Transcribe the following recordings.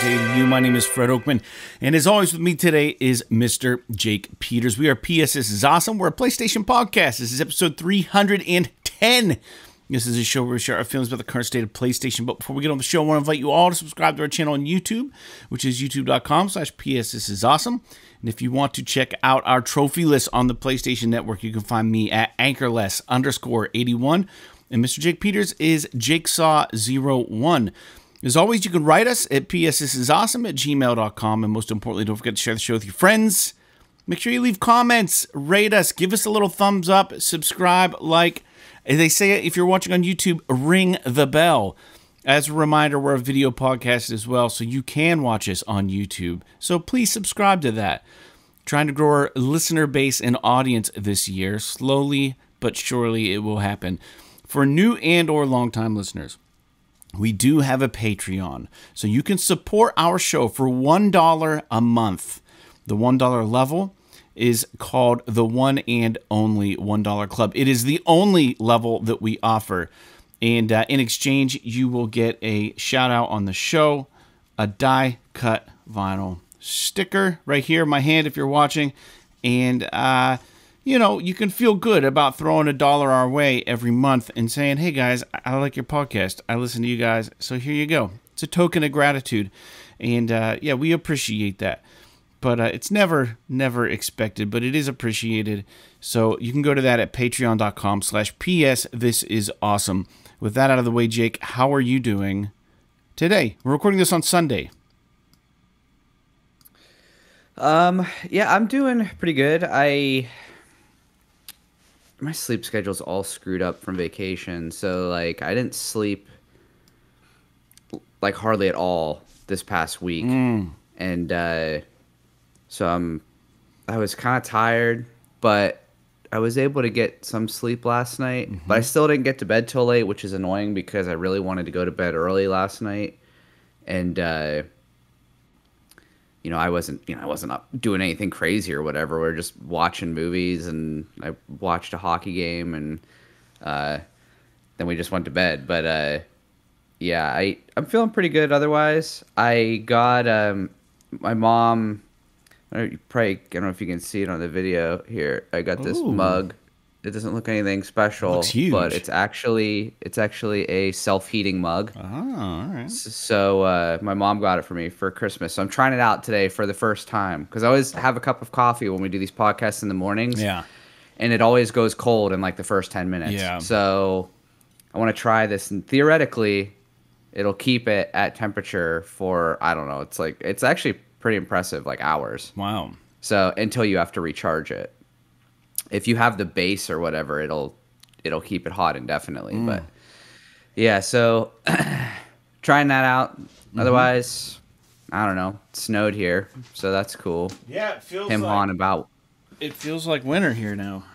day to you. My name is Fred Oakman, and as always with me today is Mr. Jake Peters. We are PS This Is Awesome. We're a PlayStation podcast. This is episode 310. This is a show where we share our feelings about the current state of PlayStation. But before we get on the show, I want to invite you all to subscribe to our channel on YouTube, which is youtube.com/PS This Is Awesome. And if you want to check out our trophy list on the PlayStation Network, you can find me at Anchorless_81. And Mr. Jake Peters is Jakesaw01. As always, you can write us at psthisisawesome@gmail.com. And most importantly, don't forget to share the show with your friends. Make sure you leave comments, rate us, give us a little thumbs up, subscribe, like. As they say, if you're watching on YouTube, ring the bell. As a reminder, we're a video podcast as well, so you can watch us on YouTube. So please subscribe to that. Trying to grow our listener base and audience this year. Slowly but surely it will happen. For new and or long-time listeners, we do have a Patreon. So you can support our show for $1 a month. The $1 level is called the One and Only $1 Club. It is the only level that we offer. And in exchange, you will get a shout out on the show, a die-cut vinyl sticker right here in my hand if you're watching. And, you know, you can feel good about throwing $1 our way every month and saying, hey, guys, I like your podcast. I listen to you guys. So here you go. It's a token of gratitude. And, yeah, we appreciate that. But it's never expected, but it is appreciated. So you can go to that at patreon.com/PS This Is Awesome. With that out of the way, Jake, how are you doing today? We're recording this on Sunday. Yeah, I'm doing pretty good. My sleep schedule's all screwed up from vacation, so like I didn't sleep like hardly at all this past week. And so I was kind of tired, but I was able to get some sleep last night. But I still didn't get to bed till late, which is annoying because I really wanted to go to bed early last night. And you know, I wasn't up doing anything crazy or whatever. We were just watching movies, and I watched a hockey game, and then we just went to bed. But yeah, I'm feeling pretty good otherwise. I got my mom. I don't know if you can see it on the video here. I got this mug. It doesn't look anything special, it looks huge. But it's actually a self-heating mug. Oh, all right. So my mom got it for me for Christmas. So I'm trying it out today for the first time because I always have a cup of coffee when we do these podcasts in the mornings. Yeah. And it always goes cold in like the first 10 minutes. Yeah. So I want to try this, and theoretically, it'll keep it at temperature for, I don't know. It's actually pretty impressive, like hours. Wow. So until you have to recharge it. If you have the base or whatever, it'll keep it hot indefinitely. But yeah, so trying that out. Otherwise, I don't know. It snowed here, so that's cool. Yeah, it feels hawing about. It feels like winter here now.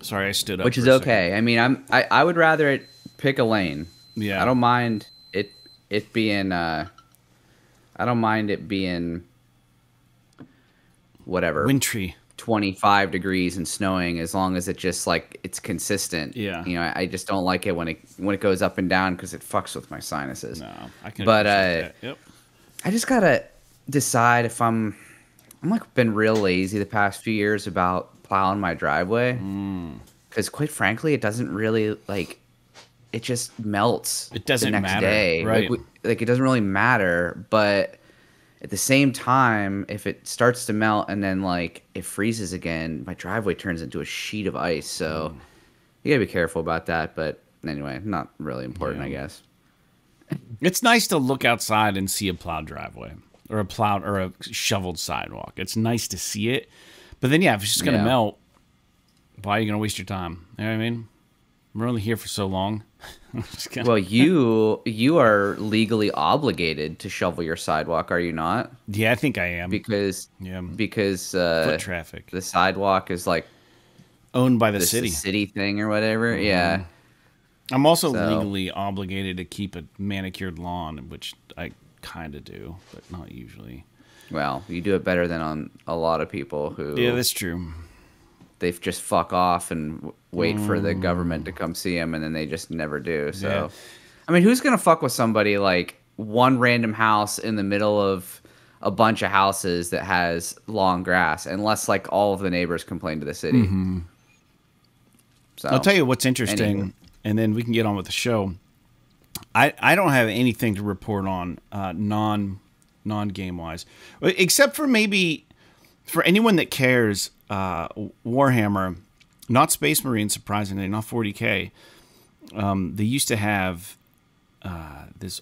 Sorry, I stood up. Which is okay. I mean, I would rather it pick a lane. Yeah. I don't mind it being I don't mind it being whatever. Wintry. 25 degrees and snowing, as long as it just like it's consistent. Yeah. You know, I just don't like it when it goes up and down because it fucks with my sinuses. No, I can. But that. Yep. I just gotta decide if I'm like been real lazy the past few years about plowing my driveway. Because quite frankly, it doesn't really like. It just melts. It doesn't the next matter, day. right? Like it doesn't really matter, but at the same time, if it starts to melt and then like it freezes again, my driveway turns into a sheet of ice. So you gotta be careful about that. But anyway, not really important, I guess. It's nice to look outside and see a plowed driveway or a shoveled sidewalk. It's nice to see it, but then if it's just gonna melt, why are you gonna waste your time? You know what I mean? We're only here for so long. Well, you are legally obligated to shovel your sidewalk, are you not? Yeah, I think I am. Because foot traffic. The sidewalk is like owned by the city. City thing or whatever. Yeah. I'm also legally obligated to keep a manicured lawn, which I kind of do, but not usually. Well, you do it better than on a lot of people who... Yeah, that's true. They just fuck off and wait for the government to come see them, and then they just never do. So, I mean, who's going to fuck with somebody like one random house in the middle of a bunch of houses that has long grass, unless like all of the neighbors complain to the city. Mm-hmm. So I'll tell you what's interesting, anywho. and then we can get on with the show. I don't have anything to report on non game wise, except for maybe for anyone that cares. Warhammer, not Space Marine, surprisingly, not 40K. They used to have this,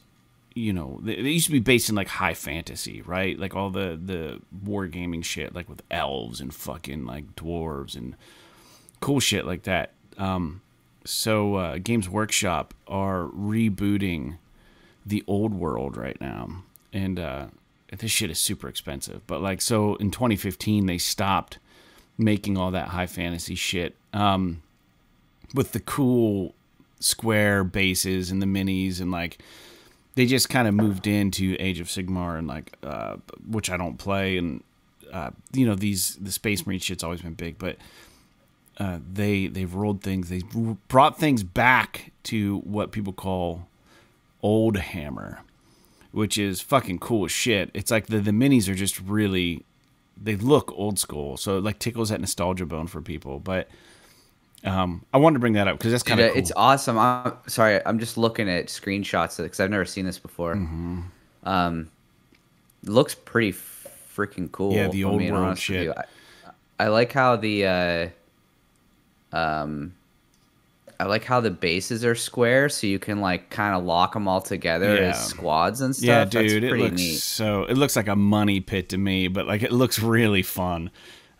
you know, they used to be based in like high fantasy, right? Like all the wargaming shit, like with elves and fucking like dwarves and cool shit like that. So Games Workshop are rebooting the old world right now, and this shit is super expensive. But like, so in 2015 they stopped making all that high fantasy shit with the cool square bases and the minis, and like they just kind of moved into Age of Sigmar and like which I don't play, and you know, the Space Marine shit's always been big, but they've rolled things. They brought things back to what people call old Hammer, which is fucking cool as shit. It's like the minis are just really, they look old school, so it like tickles that nostalgia bone for people. But I wanted to bring that up because that's kind of cool. It's awesome. I'm sorry, I'm just looking at screenshots because I've never seen this before. Mm-hmm. Looks pretty freaking cool. Yeah, the old world shit. I like how the I like how the bases are square, so you can like kind of lock them all together as squads and stuff. Yeah, dude, that's it looks neat. So it looks like a money pit to me, but like it looks really fun.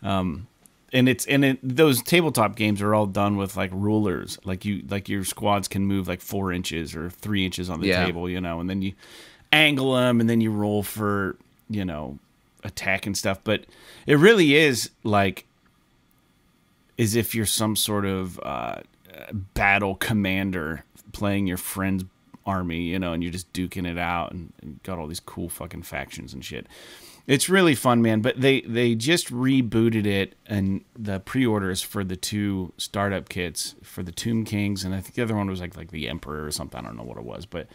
And those tabletop games are all done with like rulers, like your squads can move like 4 inches or 3 inches on the table, you know, and then you angle them and then you roll for, you know, attack and stuff. But it really is like as if you're some sort of battle commander playing your friend's army, you know, and you're just duking it out and got all these cool fucking factions and shit. It's really fun, man. But they just rebooted it, and the pre-orders for the 2 startup kits for the Tomb Kings, and I think the other one was like the Emperor or something. I don't know what it was, but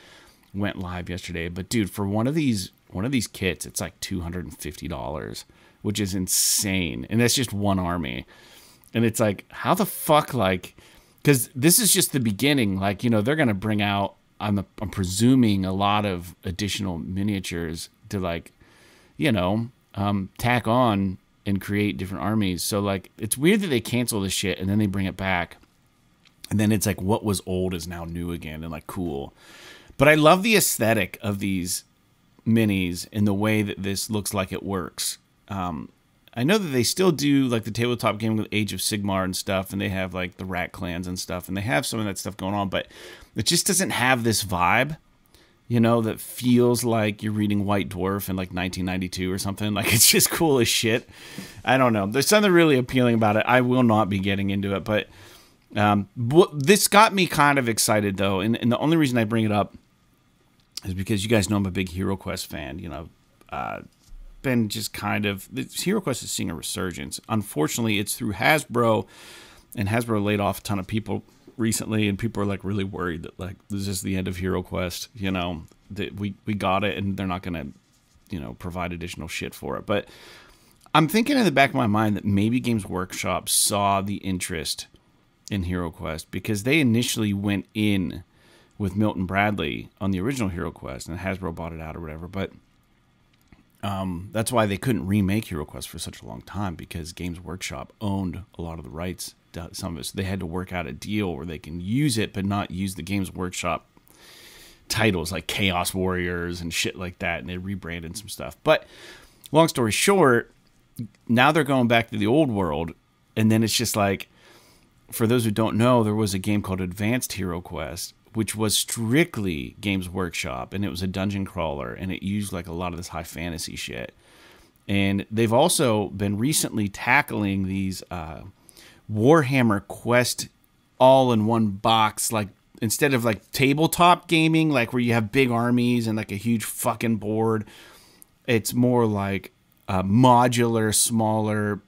went live yesterday. But dude, for one of these kits, it's like $250, which is insane, and that's just one army. And it's like, how the fuck, like, because this is just the beginning. Like, you know, they're gonna bring out, I'm presuming, a lot of additional miniatures to like, you know, tack on and create different armies. So like, it's weird that they cancel this shit and then they bring it back, and then it's like what was old is now new again and like cool. But I love the aesthetic of these minis and the way that this looks like it works. I know that they still do like the tabletop game with Age of Sigmar and stuff, and they have like the Rat Clans and stuff, and they have some of that stuff going on, but it just doesn't have this vibe, you know, that feels like you're reading White Dwarf in like 1992 or something. Like, it's just cool as shit. I don't know. There's something really appealing about it. I will not be getting into it, but this got me kind of excited though, and the only reason I bring it up is because you guys know I'm a big HeroQuest fan, you know. Been just kind of, HeroQuest is seeing a resurgence. Unfortunately, it's through Hasbro, and Hasbro laid off a ton of people recently, and people are like really worried that like this is the end of HeroQuest, you know, that we got it and they're not going to, you know, provide additional shit for it. But I'm thinking in the back of my mind that maybe Games Workshop saw the interest in HeroQuest because they initially went in with Milton Bradley on the original HeroQuest, and Hasbro bought it out or whatever. But that's why they couldn't remake HeroQuest for such a long time, because Games Workshop owned a lot of the rights to some of it. So they had to work out a deal where they can use it, but not use the Games Workshop titles like Chaos Warriors and shit like that. And they rebranded some stuff. But long story short, now they're going back to the old world. And then it's just like, for those who don't know, there was a game called Advanced HeroQuest, which was strictly Games Workshop, and it was a dungeon crawler, and it used like a lot of this high fantasy shit. And they've also been recently tackling these Warhammer Quest all in one box, like instead of like tabletop gaming, like where you have big armies and like a huge fucking board, it's more like a modular, smaller,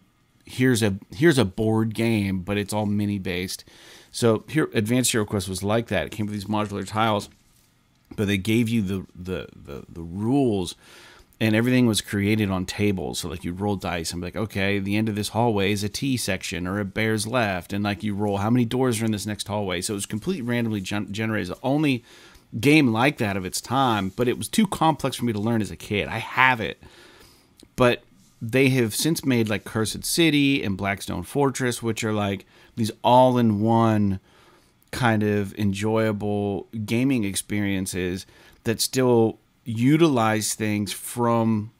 here's a board game, but it's all mini based. So here, Advanced HeroQuest was like that. It came with these modular tiles. but they gave you the rules, and everything was created on tables. So like you roll dice and be like, okay, the end of this hallway is a T section or a bear's left, and like you roll how many doors are in this next hallway. So it was completely randomly generated. It's the only game like that of its time, but it was too complex for me to learn as a kid. I have it, but they have since made like Cursed City and Blackstone Fortress, which are like these all-in-one kind of enjoyable gaming experiences that still utilize things from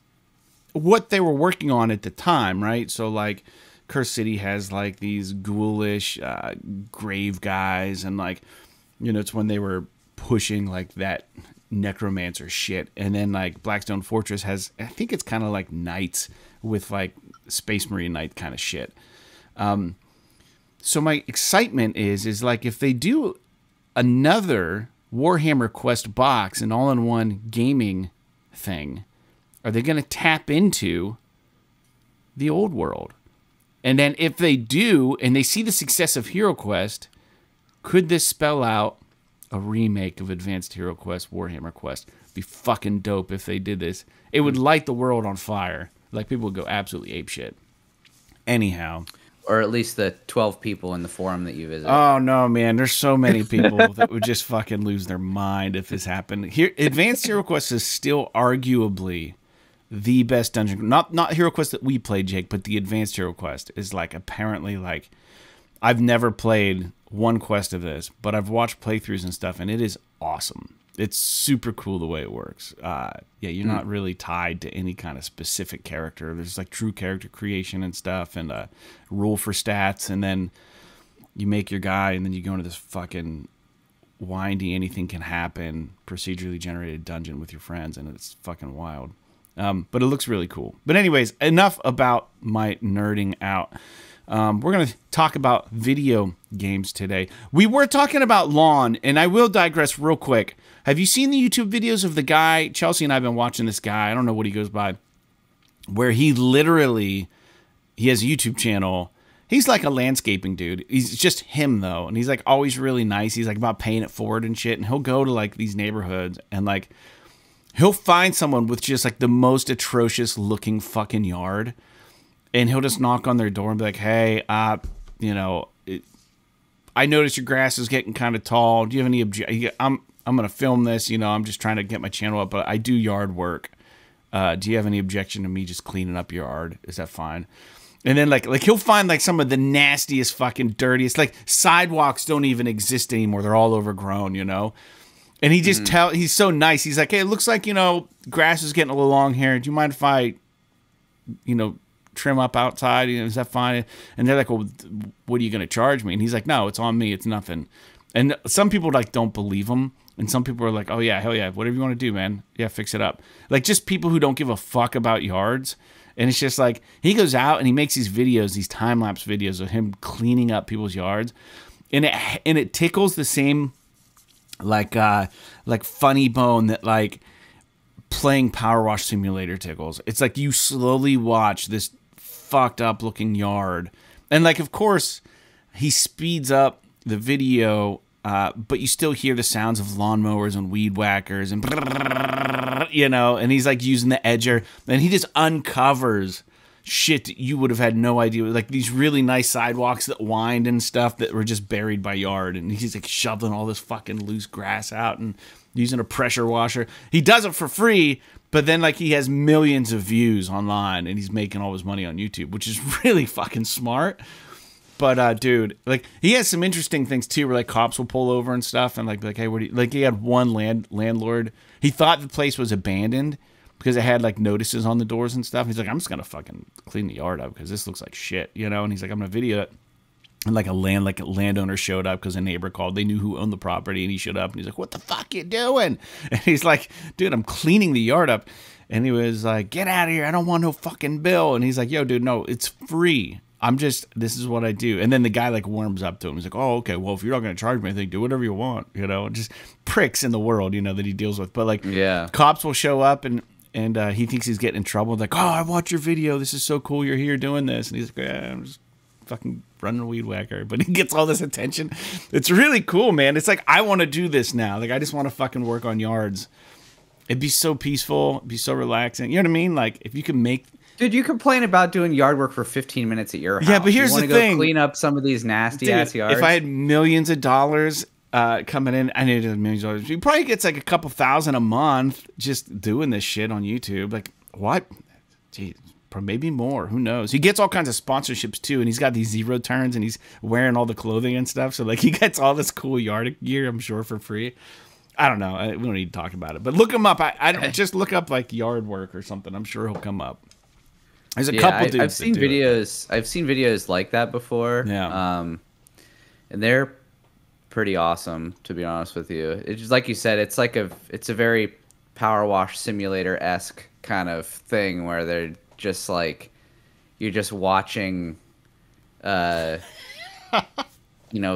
what they were working on at the time, right? So like Cursed City has like these ghoulish grave guys, and like, you know, it's when they were pushing like that necromancer shit. And then like Blackstone Fortress has, I think it's kind of like knights with like Space Marine Knight kind of shit. So my excitement is like if they do another Warhammer Quest box, an all-in-one gaming thing, are they going to tap into the old world? And then if they do, and they see the success of Hero Quest, could this spell out a remake of Advanced Hero Quest, Warhammer Quest? Be fucking dope if they did this. It would light the world on fire. Like, people would go absolutely apeshit. Anyhow. Or at least the 12 people in the forum that you visit. Oh, no, man. There's so many people that would just fucking lose their mind if this happened. Here, Advanced Hero Quest is still arguably the best dungeon. Not Hero Quest that we played, Jake, but the Advanced Hero Quest is like apparently like... I've never played one quest of this, but I've watched playthroughs and stuff, and it is awesome. It's super cool the way it works. Yeah, you're not really tied to any kind of specific character. There's like true character creation and stuff, and a rule for stats, and then you make your guy, and then you go into this fucking windy, anything can happen, procedurally generated dungeon with your friends, and it's fucking wild. But it looks really cool. But anyways, enough about my nerding out. We're going to talk about video games today. We were talking about Lawn, and I will digress real quick. Have you seen the YouTube videos of the guy? Chelsea and I have been watching this guy. I don't know what he goes by. Where he has a YouTube channel. He's like a landscaping dude. He's just him, though. And he's like always really nice. He's like about paying it forward and shit. And he'll go to like these neighborhoods and like he'll find someone with just like the most atrocious looking fucking yard. And he'll just knock on their door and be like, hey, you know, I noticed your grass is getting kind of tall. Do you have any I'm going to film this. You know, I'm just trying to get my channel up, but I do yard work. Do you have any objection to me just cleaning up your yard? Is that fine? And then like he'll find like some of the nastiest fucking dirtiest, like sidewalks don't even exist anymore. They're all overgrown, you know? And he just he's so nice. He's like, hey, it looks like, you know, grass is getting a little long here. Do you mind if I, you know, trim up outside? You know, is that fine? And they're like, well, what are you going to charge me? And he's like, no, it's on me. It's nothing. And some people like don't believe him. And some people are like, oh yeah, hell yeah, whatever you want to do, man. Yeah, fix it up. Like just people who don't give a fuck about yards. And it's just like, he goes out and he makes these videos, these time-lapse videos of him cleaning up people's yards. And it tickles the same like funny bone that like playing Power Wash Simulator tickles. It's like you slowly watch this fucked up looking yard. And like, of course, he speeds up the video, but you still hear the sounds of lawnmowers and weed whackers and, you know, and he's like using the edger, and he just uncovers shit that you would have had no idea. Like these really nice sidewalks that wind and stuff that were just buried by yard. And he's like shoveling all this fucking loose grass out and using a pressure washer. He does it for free, but then like he has millions of views online and he's making all his money on YouTube, which is really fucking smart. But dude, like he has some interesting things too, where like cops will pull over and stuff and like be like, hey, what do you, like he had one landlord, he thought the place was abandoned because it had like notices on the doors and stuff. He's like, I'm just gonna fucking clean the yard up because this looks like shit, you know. And he's like, I'm gonna video it. And like a landowner showed up because a neighbor called. They knew who owned the property, and he showed up and he's like, what the fuck you doing? And he's like, dude, I'm cleaning the yard up. And he was like, get out of here, I don't want no fucking bill. And he's like, yo, dude, no, it's free. This is what I do. And then the guy like warms up to him. He's like, oh, okay, well, if you're not going to charge me anything, do whatever you want, you know. Just pricks in the world, you know, that he deals with. But like, yeah, cops will show up and he thinks he's getting in trouble. Like, oh, I watched your video. This is so cool. You're here doing this. And he's like, yeah, I'm just fucking running a weed whacker, but he gets all this attention. It's really cool, man. It's like, I want to do this now. Like, I just want to fucking work on yards. It'd be so peaceful. It'd be so relaxing. You know what I mean? Like, if you can make... Dude, you complain about doing yard work for 15 minutes at your house. Yeah, but here's the thing. Go clean up some of these nasty-ass yards? If I had millions of dollars coming in, I needed millions of dollars. He probably gets like a couple thousand a month just doing this shit on YouTube. Like, what? Jeez, maybe more. Who knows? He gets all kinds of sponsorships too, and he's got these zero turns, and he's wearing all the clothing and stuff. So, like, he gets all this cool yard gear, I'm sure, for free. I don't know. We don't need to talk about it. But look him up. I don't just look up, like, yard work or something. I'm sure he'll come up. There's a couple dudes I've seen videos. I've seen videos like that before. Yeah. And they're pretty awesome, to be honest with you. It's just like you said. It's a very power wash simulator-esque kind of thing where they're just like, you're just watching,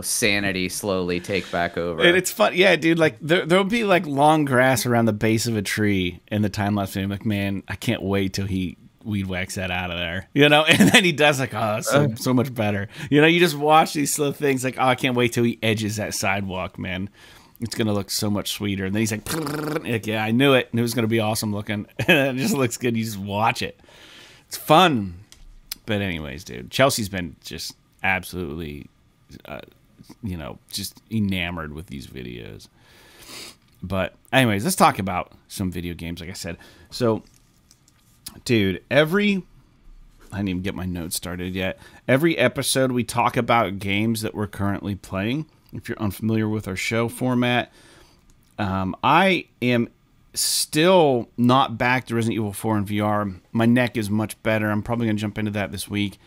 sanity slowly take back over. And it's fun. Yeah, dude. Like, there'll be like long grass around the base of a tree in the time lapse video. Like, man, I can't wait till he weed whacks that out of there, and then he does, like, oh, it's so much better. You just watch these slow things, like, oh, I can't wait till he edges that sidewalk, man. It's gonna look so much sweeter. And then he's like, yeah, I knew it, and it was gonna be awesome looking. And it just looks good. You just watch it. It's fun. But anyways, dude, Chelsea's been just absolutely just enamored with these videos. But anyways, let's talk about some video games, like I said. So, dude, I didn't even get my notes started yet. Every episode we talk about games that we're currently playing. If you're unfamiliar with our show format, I am still not back to Resident Evil 4 in VR. My neck is much better. I'm probably going to jump into that this week,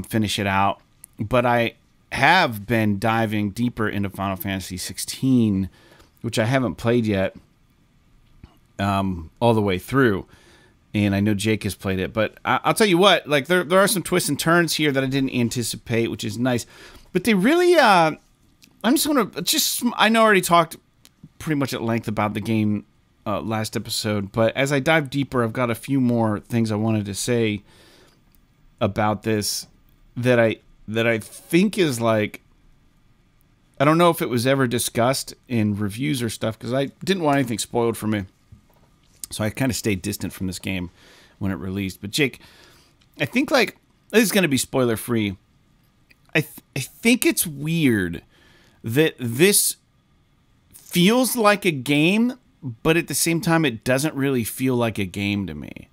finish it out. But I have been diving deeper into Final Fantasy XVI, which I haven't played yet all the way through. And I know Jake has played it, but I'll tell you what, like, there are some twists and turns here that I didn't anticipate, which is nice. But they really, I know I already talked pretty much at length about the game last episode, but as I dive deeper, I've got a few more things I wanted to say about this that I think is, like, I don't know if it was ever discussed in reviews or stuff, because I didn't want anything spoiled for me. So I kind of stayed distant from this game when it released. But Jake, I think, like, this is going to be spoiler free. I think it's weird that this feels like a game, but at the same time, it doesn't really feel like a game to me.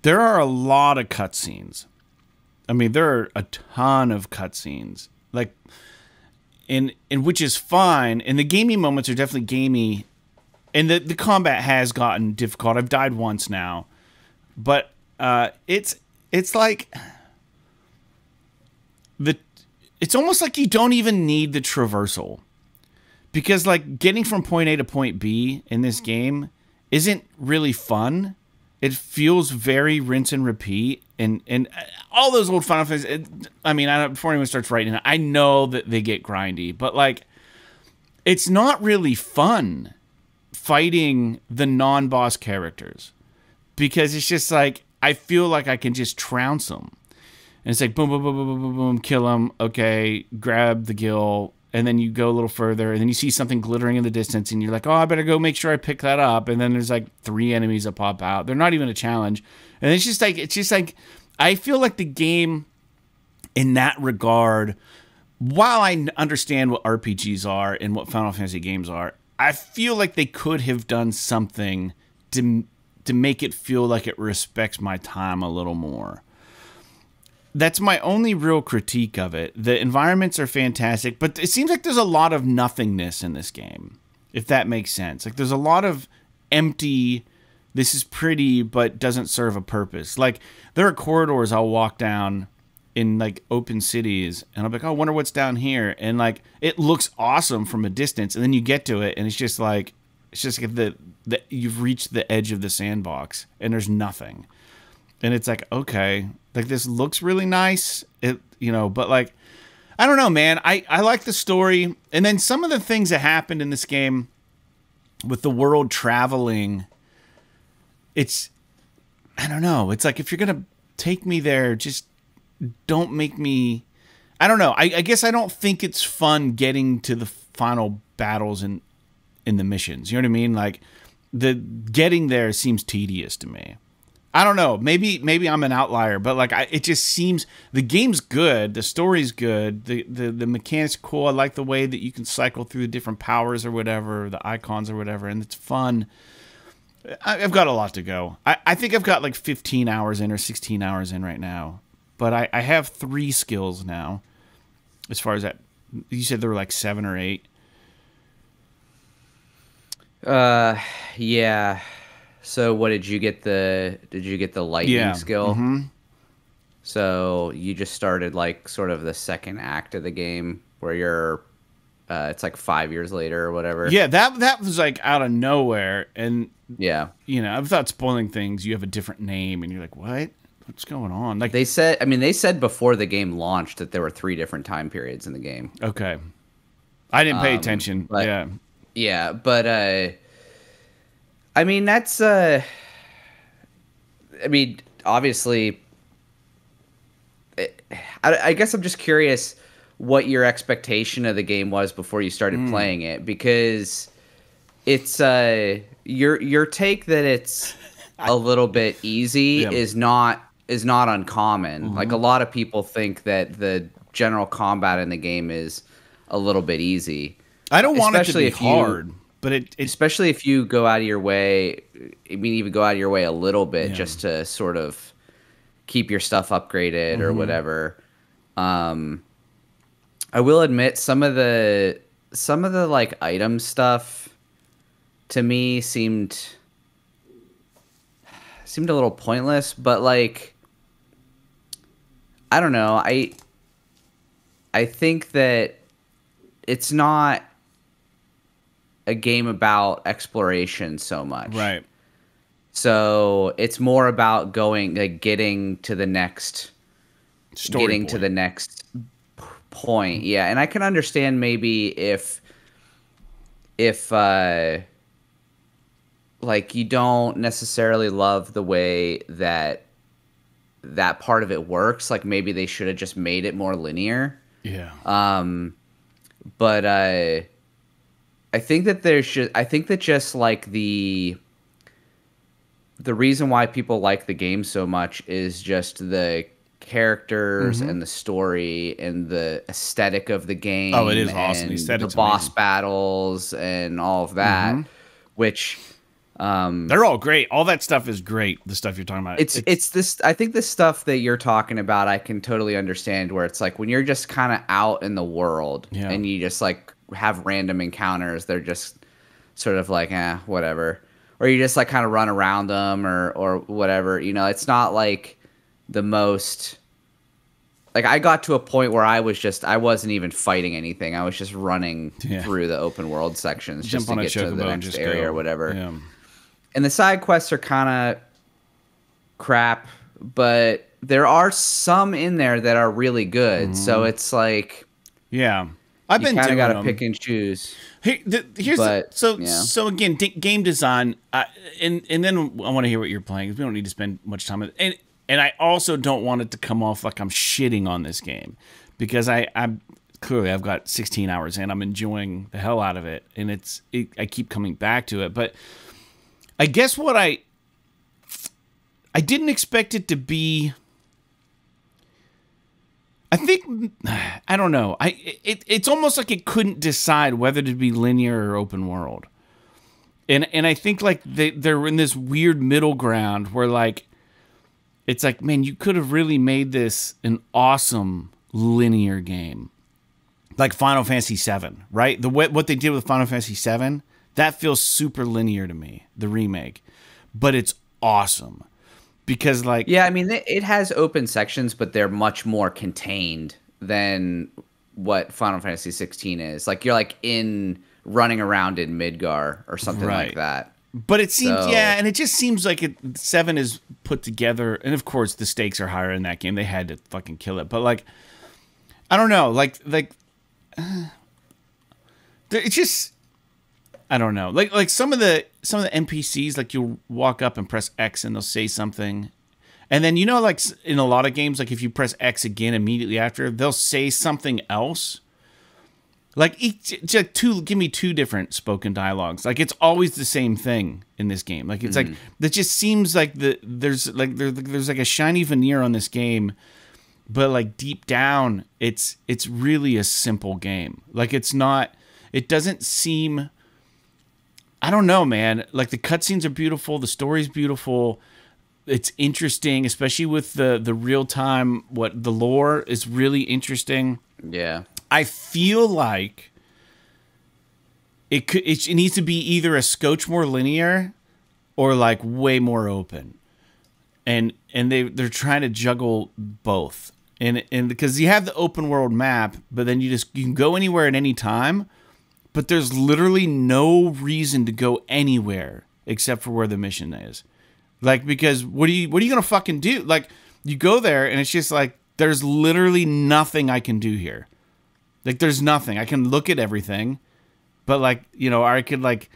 There are a lot of cutscenes. I mean, there are a ton of cutscenes, like, and which is fine. And the gamey moments are definitely gamey. And the combat has gotten difficult. I've died once now, but it's like it's almost like you don't even need the traversal, because, like, getting from point A to point B in this game isn't really fun. It feels very rinse and repeat, and all those old Final Fantasy. Before anyone starts writing it, I know that they get grindy, but, like, it's not really fun fighting the non-boss characters, because it's just like, I feel like I can just trounce them, and it's like boom, boom, boom, boom, boom, boom, boom, kill them. Okay, grab the gill, and then you go a little further, and then you see something glittering in the distance, and you're like, oh, I better go make sure I pick that up. And then there's like 3 enemies that pop out. They're not even a challenge, and it's just like I feel like the game, in that regard, while I understand what RPGs are and what Final Fantasy games are, I feel like they could have done something to make it feel like it respects my time a little more. That's my only real critique of it. The environments are fantastic, but it seems like there's a lot of nothingness in this game, if that makes sense. Like, there's a lot of empty, this is pretty, but doesn't serve a purpose. Like, there are corridors I'll walk down in, like, open cities, and I'm like, oh, I wonder what's down here. And, like, it looks awesome from a distance, and then you get to it, and it's just like the you've reached the edge of the sandbox, and there's nothing. And it's like, okay, like, this looks really nice, but, like, I don't know, man. I like the story, and then some of the things that happened in this game with the world traveling, I don't know. It's like, if you're gonna take me there, just don't make me, I don't know. I guess I don't think it's fun getting to the final battles in the missions. You know what I mean? Like the getting there seems tedious to me. I don't know. Maybe I'm an outlier, but like it just seems the game's good, the story's good, the mechanics cool. I like the way that you can cycle through the different powers or whatever, the icons or whatever, and it's fun. I've got a lot to go. I think I've got like 15 hours in or 16 hours in right now, but I have 3 skills now. As far as that, you said there were like 7 or 8. Yeah. So what did you get the lightning skill? Mm-hmm. So you just started like sort of the second act of the game where you're it's like 5 years later or whatever. Yeah, that was like out of nowhere, and yeah, you know, without spoiling things, you have a different name and you're like, "What? What's going on?" Like they said before the game launched that there were 3 different time periods in the game. Okay. I didn't pay attention. But, yeah. Yeah, but I mean that's obviously I guess I'm just curious what your expectation of the game was before you started playing it, because it's your take that it's a little bit easy is not uncommon. Mm-hmm. Like a lot of people think that the general combat in the game is a little bit easy. I don't want it to be hard, but it especially if you go out of your way. I mean, even go out of your way a little bit just to sort of keep your stuff upgraded or whatever. I will admit some of the like item stuff to me seemed a little pointless, but like I don't know. I think that it's not a game about exploration so much. Right. So it's more about getting to the next point. Yeah, and I can understand maybe if like you don't necessarily love the way that part of it works, like maybe they should have just made it more linear. Yeah. But I think that just like the reason why people like the game so much is just the characters and the story and the aesthetic of the game. Oh, it is awesome. The boss battles and all of that, which they're all great. All that stuff is great. The stuff you're talking about. It's this. I think the stuff that you're talking about, I can totally understand. Where it's like when you're just kind of out in the world and you just like have random encounters, they're just sort of like whatever, or you just like kind of run around them or whatever. You know, it's not like the most. Like I got to a point where I wasn't even fighting anything. I was just running through the open world sections just to get to the next area or whatever. Yeah. And the side quests are kind of crap, but there are some in there that are really good. So it's like, I've been kind of got to pick and choose. So again, game design, and then I want to hear what you're playing. We don't need to spend much time with it. And I also don't want it to come off like I'm shitting on this game, because I'm clearly I've got 16 hours in. I'm enjoying the hell out of it, and I keep coming back to it. But I guess what I didn't expect it to be. I think I don't know. It's almost like it couldn't decide whether to be linear or open world, and I think like they're in this weird middle ground where like. It's like, man, you could have really made this an awesome linear game. Like Final Fantasy VII, right? What they did with Final Fantasy VII, that feels super linear to me, the remake. But it's awesome. Because like... Yeah, I mean, it has open sections, but they're much more contained than what Final Fantasy XVI is. Like, you're like running around in Midgar or something like that. But it seems, and it just seems like 7 is put together, and of course the stakes are higher in that game. They had to fucking kill it, but like, I don't know, it's just, I don't know, like some of the NPCs, like you'll walk up and press X and they'll say something, And then, like in a lot of games, like if you press X again immediately after, they'll say something else. Like give me two different spoken dialogues. Like it's always the same thing in this game. Like it's like that just seems like there's like a shiny veneer on this game, but like deep down, it's really a simple game. Like it doesn't seem. I don't know, man. Like the cutscenes are beautiful, the story's beautiful. It's interesting, especially with the real time. What the lore is really interesting. Yeah. I feel like it needs to be either a scotch more linear or like way more open, and they're trying to juggle both, and because you have the open world map, but then you can go anywhere at any time, but there's literally no reason to go anywhere except for where the mission is, like because what are you gonna fucking do? Like you go there and it's just like there's literally nothing I can do here. Like, there's nothing. I can look at everything, but, like, I could, like,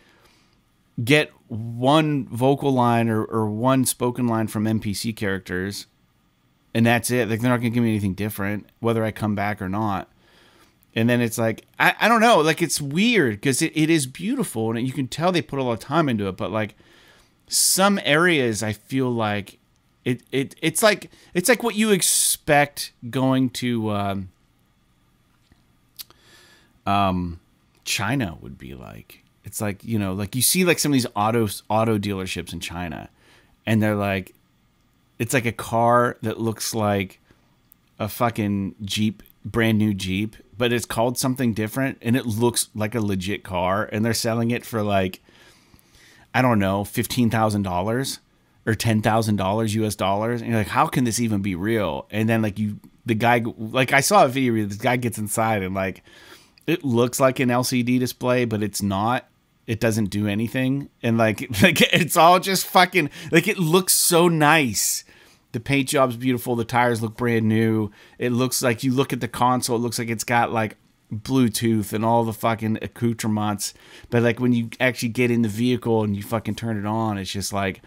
get one vocal line or one spoken line from NPC characters, and that's it. Like, they're not going to give me anything different, whether I come back or not. And then it's like, I don't know. Like, it's weird, because it is beautiful, and you can tell they put a lot of time into it, but, like, some areas I feel like it's like what you expect going to... China would be like. It's like, like you see like some of these auto dealerships in China, and they're like, it's like a car that looks like a fucking Jeep, brand new Jeep, but it's called something different, and it looks like a legit car, and they're selling it for like, I don't know, $15,000 or $10,000 US dollars, and you're like, how can this even be real? And then like the guy, like I saw a video where this guy gets inside and like, it looks like an LCD display, but it's not. It doesn't do anything. And like it's all just fucking, like it looks so nice. The paint job's beautiful. The tires look brand new. It looks like, you look at the console, it looks like it's got like Bluetooth and all the fucking accoutrements. But like when you actually get in the vehicle and you fucking turn it on, it's just like,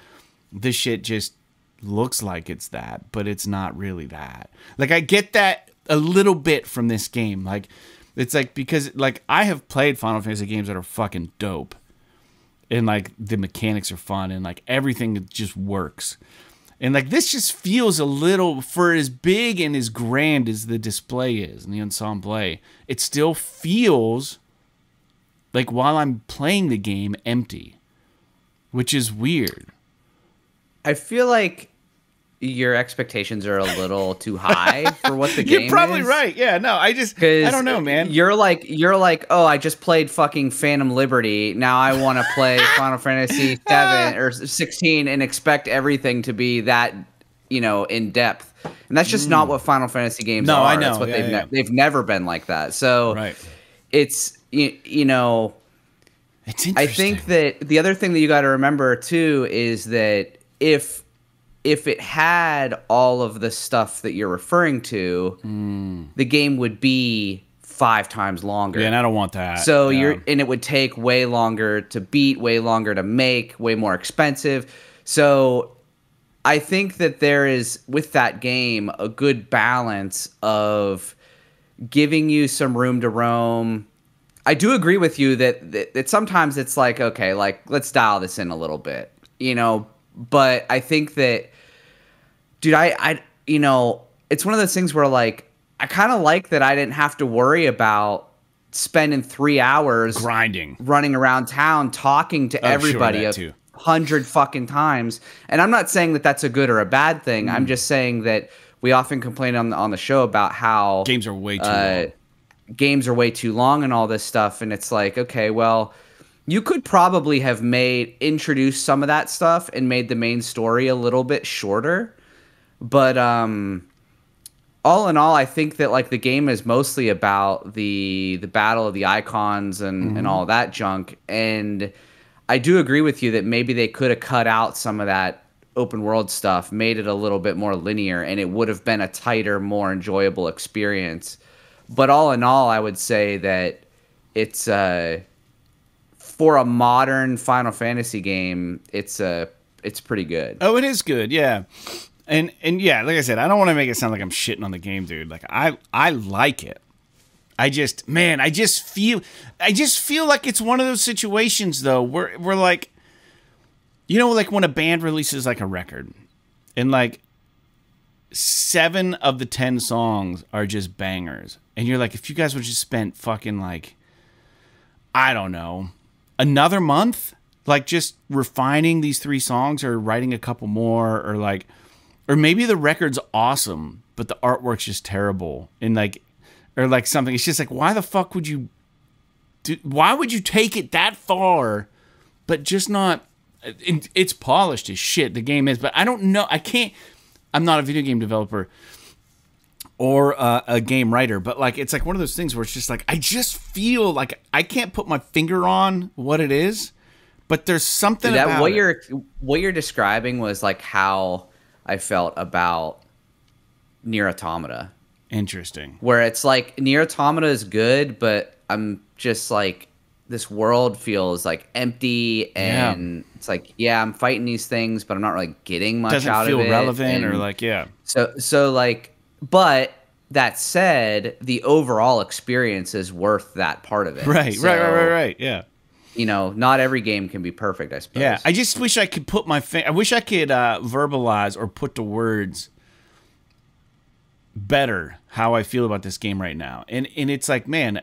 this shit just looks like it's that, but it's not really that. Like I get that a little bit from this game. Like, it's like, because like I have played Final Fantasy games that are fucking dope, and like the mechanics are fun, and like everything just works, and like this just feels a little, for as big and as grand as the display is and the ensemble, it still feels like while I'm playing the game empty, which is weird. I feel like your expectations are a little too high for what the game is. You're probably right. Yeah, no, I don't know, man. You're like, oh, I just played fucking Phantom Liberty. Now I want to play Final Fantasy 7 or 16 and expect everything to be that, in depth. And that's just not what Final Fantasy games are. I know. That's what they've never been like that. So right. It's, it's interesting. I think that the other thing that you got to remember too is that if it had all of the stuff that you're referring to, the game would be 5 times longer. Yeah, and I don't want that. So and it would take way longer to beat, way longer to make, way more expensive. So I think that there is, with that game, a good balance of giving you some room to roam. I do agree with you that sometimes it's like, okay, like let's dial this in a little bit, but I think that, dude, I it's one of those things where like I kind of like that I didn't have to worry about spending 3 hours grinding, running around town talking to everybody 100 fucking times. And I'm not saying that that's a good or a bad thing. I'm just saying that we often complain on the show about how games are way too long. Games are way too long and all this stuff, and it's like, okay, well, you could probably have introduced some of that stuff and made the main story a little bit shorter. But all in all, I think that like the game is mostly about the battle of the icons and all that junk. And I do agree with you that maybe they could have cut out some of that open world stuff, made it a little bit more linear, and it would have been a tighter, more enjoyable experience. But all in all, I would say that it's for a modern Final Fantasy game, it's pretty good. Oh, it is good, yeah. And yeah, like I said, I don't want to make it sound like I'm shitting on the game, dude. Like I like it. I just feel like it's one of those situations though where we're like, you know, like when a band releases like a record and like 7 of the 10 songs are just bangers. And you're like, if you guys would just spent fucking like, I don't know, another month, like just refining these 3 songs or writing a couple more, or like, or maybe the record's awesome, but the artwork's just terrible. And like, or like something, it's just like, why the fuck would you why would you take it that far, but just not, it's polished as shit, the game is, but I don't know, I'm not a video game developer or a game writer, but like it's like one of those things where it's just like I just feel like I can't put my finger on what it is, but there's something about what you're describing was like how I felt about Nier Automata. Interesting. Where it's like Nier Automata is good, but I'm just like, this world feels like empty, and it's like, yeah, I'm fighting these things, but I'm not really getting much doesn't out of it. Doesn't feel relevant, and or like, yeah. So like, but that said, the overall experience is worth that part of it. Right, right. Yeah. You know, not every game can be perfect, I suppose. Yeah, I just wish I could put I wish I could verbalize or put to words better how I feel about this game right now. And it's like, man,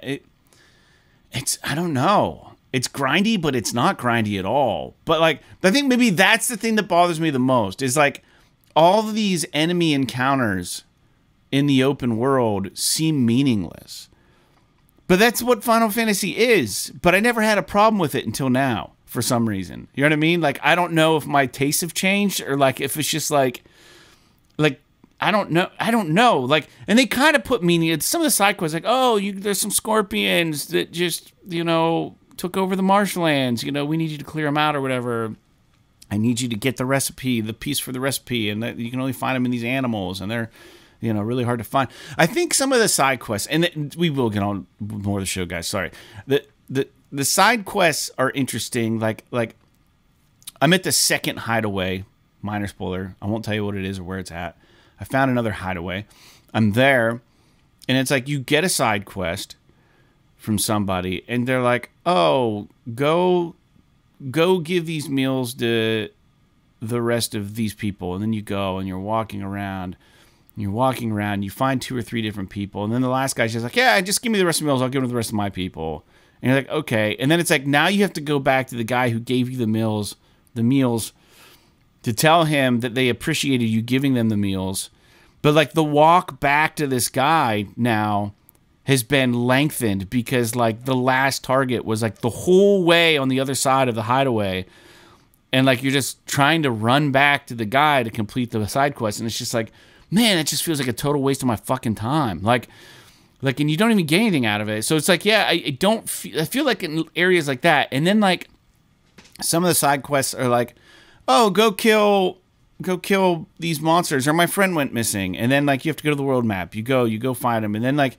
it's I don't know. It's grindy, but it's not grindy at all. But like, I think maybe that's the thing that bothers me the most, is like all of these enemy encounters in the open world seem meaningless. But that's what Final Fantasy is. But I never had a problem with it until now, for some reason. You know what I mean? Like, I don't know if my tastes have changed, or like if it's just like I don't know. Like, and they kind of put meaning. Some of the side quests, like, oh, there's some scorpions that just, you know, took over the marshlands. You know, we need you to clear them out or whatever. I need you to get the recipe, the piece for the recipe, and that you can only find them in these animals, and they're, you know, really hard to find. I think some of the side quests, and we will get on more of the show, guys. Sorry. The side quests are interesting. Like I'm at the second hideaway. Minor spoiler. I won't tell you what it is or where it's at. I found another hideaway. I'm there, and it's like you get a side quest from somebody, and they're like, "Oh, go give these meals to the rest of these people." And then you go, and you're walking around, you find 2 or 3 different people, and then the last guy's just like, "Yeah, just give me the rest of the meals. I'll give them to the rest of my people." And you're like, "Okay." And then it's like, now you have to go back to the guy who gave you the meals, to tell him that they appreciated you giving them the meals. But like the walk back to this guy now has been lengthened, because like the last target was like the whole way on the other side of the hideaway. And like you're just trying to run back to the guy to complete the side quest. And it's just like, man, it just feels like a total waste of my fucking time. Like, and you don't even get anything out of it. So it's like, yeah, I feel like in areas like that. And then like some of the side quests are like, oh, go kill these monsters, or my friend went missing. And then like you have to go to the world map. You go find him. And then like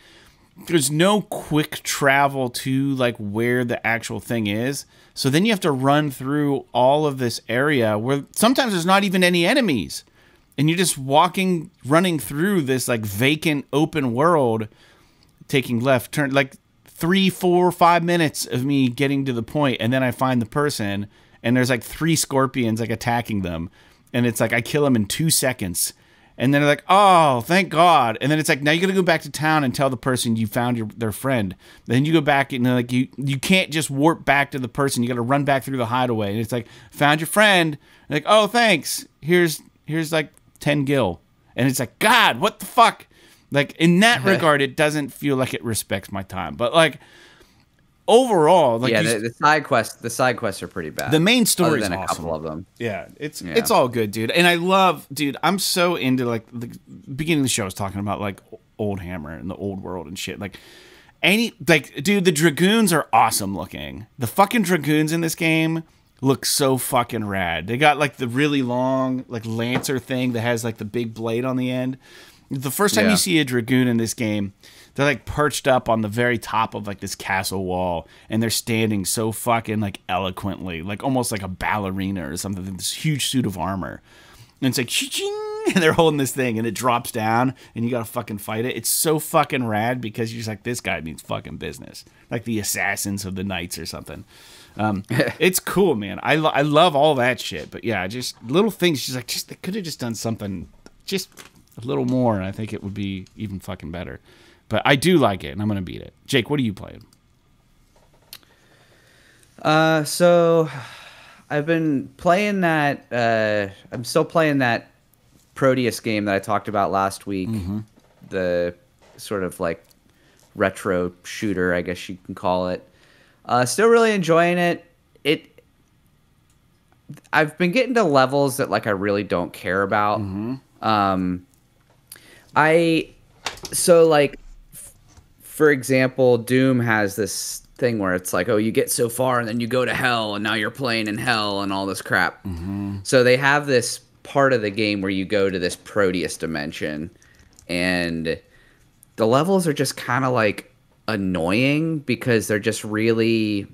there's no quick travel to like where the actual thing is. So then you have to run through all of this area where sometimes there's not even any enemies. And you're just running through this like vacant open world, taking left turn, like 3, 4, 5 minutes of me getting to the point, and then I find the person, and there's like 3 scorpions like attacking them, and it's like I kill them in 2 seconds, and then they're like, oh, thank God. And then it's like, now you got to go back to town and tell the person you found their friend. Then you go back, and like you can't just warp back to the person. You got to run back through the hideaway, and it's like, found your friend. And like, oh, thanks. Here's like 10 gil. And it's like, God, what the fuck? Like, in that regard, it doesn't feel like it respects my time. But like overall, like, yeah, the side quests are pretty bad. The main story is awesome. A couple of them. Yeah, it's all good, dude. And I love, dude, I'm so into like the beginning of the show I was talking about like Old Hammer and the old world and shit. Like dude, the dragoons are awesome looking. The fucking dragoons in this game look so fucking rad. They got like the really long like lancer thing that has like the big blade on the end. The first time you see a dragoon in this game, they're like perched up on the very top of like this castle wall, and they're standing so fucking like eloquently, like almost like a ballerina or something, this huge suit of armor. and it's like ching, and they're holding this thing, and it drops down, and you gotta fucking fight it. It's so fucking rad because you're just like, this guy means fucking business, like the Assassins of the Knights or something. It's cool, man. I love all that shit, but yeah, just little things. They could have just done something just a little more, and I think it would be even fucking better. But I do like it, and I'm gonna beat it. Jake, what are you playing? So I've been playing that. I'm still playing that Prodeus game that I talked about last week. Mm-hmm. The sort of like retro shooter, I guess you can call it. Still really enjoying it. I've been getting to levels that like I really don't care about. Mm-hmm. For example, Doom has this thing where it's like, oh, you get so far and then you go to hell and now you're playing in hell and all this crap. Mm-hmm. So they have this part of the game where you go to this Prodeus dimension, and the levels are just kind of like annoying because they're just like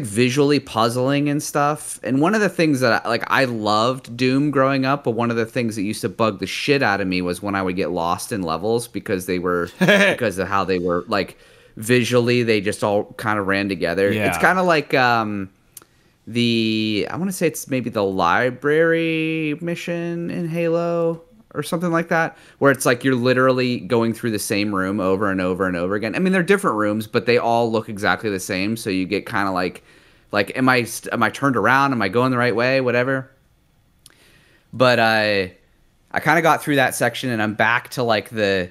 visually puzzling and stuff. And one of the things that I loved Doom growing up, but one of the things that used to bug the shit out of me was when I would get lost in levels because because of how they were like visually, they just all kind of ran together. Yeah. It's kind of like I want to say it's maybe the library mission in Halo or something like that, where it's like you're literally going through the same room over and over and over again. I mean, they're different rooms, but they all look exactly the same. So you get kind of like, am I turned around? Am I going the right way? Whatever. But I kind of got through that section, and I'm back to like the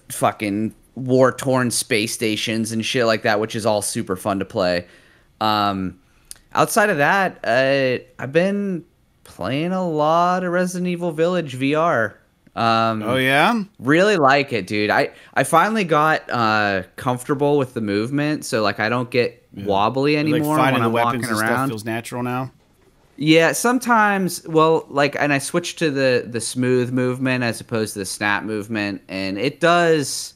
fucking war-torn space stations and shit like that, which is all super fun to play. Outside of that, I've been playing a lot of Resident Evil Village VR. Oh yeah, really like it, dude. I finally got comfortable with the movement, so like I don't get wobbly anymore like when I'm walking around. Stuff feels natural now. Yeah, sometimes. Well, like, and I switched to the smooth movement as opposed to the snap movement, and it does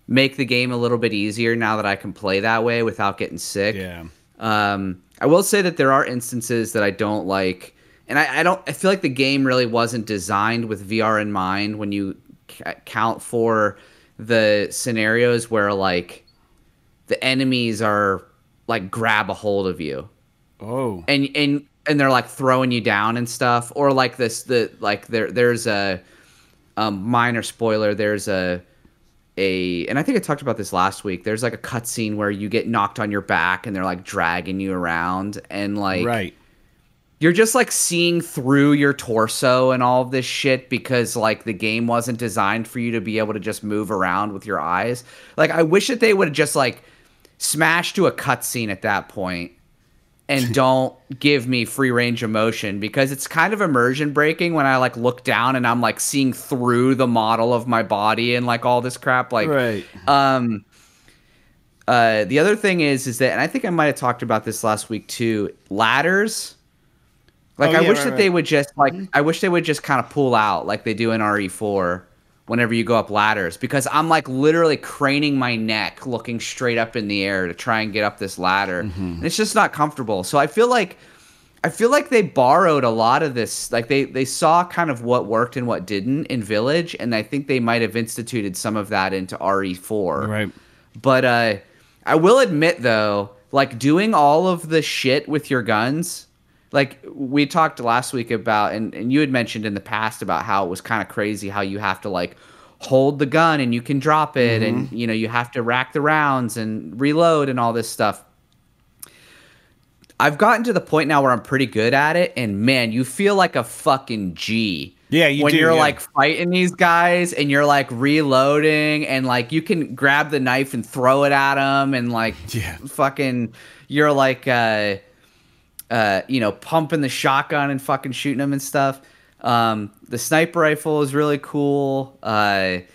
make the game a little bit easier now that I can play that way without getting sick. Yeah. I will say that there are instances that I don't like. And I feel like the game really wasn't designed with VR in mind when you count for the scenarios where like the enemies are like grab a hold of you. Oh. And they're like throwing you down and stuff, or like there's a minor spoiler, there's and I think I talked about this last week. There's like a cutscene where you get knocked on your back and they're like dragging you around, and like right. You're just like seeing through your torso and all of this shit because like the game wasn't designed for you to be able to just move around with your eyes. Like I wish that they would have just like smashed to a cutscene at that point and don't give me free range of motion, because it's kind of immersion breaking when I like look down and I'm like seeing through the model of my body and like all this crap. Like, right. The other thing is that, and I think I might have talked about this last week too, ladders. Like, I wish that they would just, like, I wish they would just kind of pull out like they do in RE4 whenever you go up ladders, because I'm, like, literally craning my neck looking straight up in the air to try and get up this ladder. Mm-hmm. And it's just not comfortable. So I feel like they borrowed a lot of this. Like, they saw kind of what worked and what didn't in Village, and I think they might have instituted some of that into RE4. Right. But I will admit, though, like, doing all of the shit with your guns... Like, we talked last week about, and you had mentioned in the past about how it was kind of crazy how you have to, like, hold the gun and you can drop it, mm-hmm. and, you know, you have to rack the rounds and reload and all this stuff. I've gotten to the point now where I'm pretty good at it, and, man, you feel like a fucking G. Yeah, you when do, you're, like, fighting these guys and you're, like, reloading and, like, you can grab the knife and throw it at them and, like, fucking, you're, like, you know, pumping the shotgun and fucking shooting them and stuff. The sniper rifle is really cool. I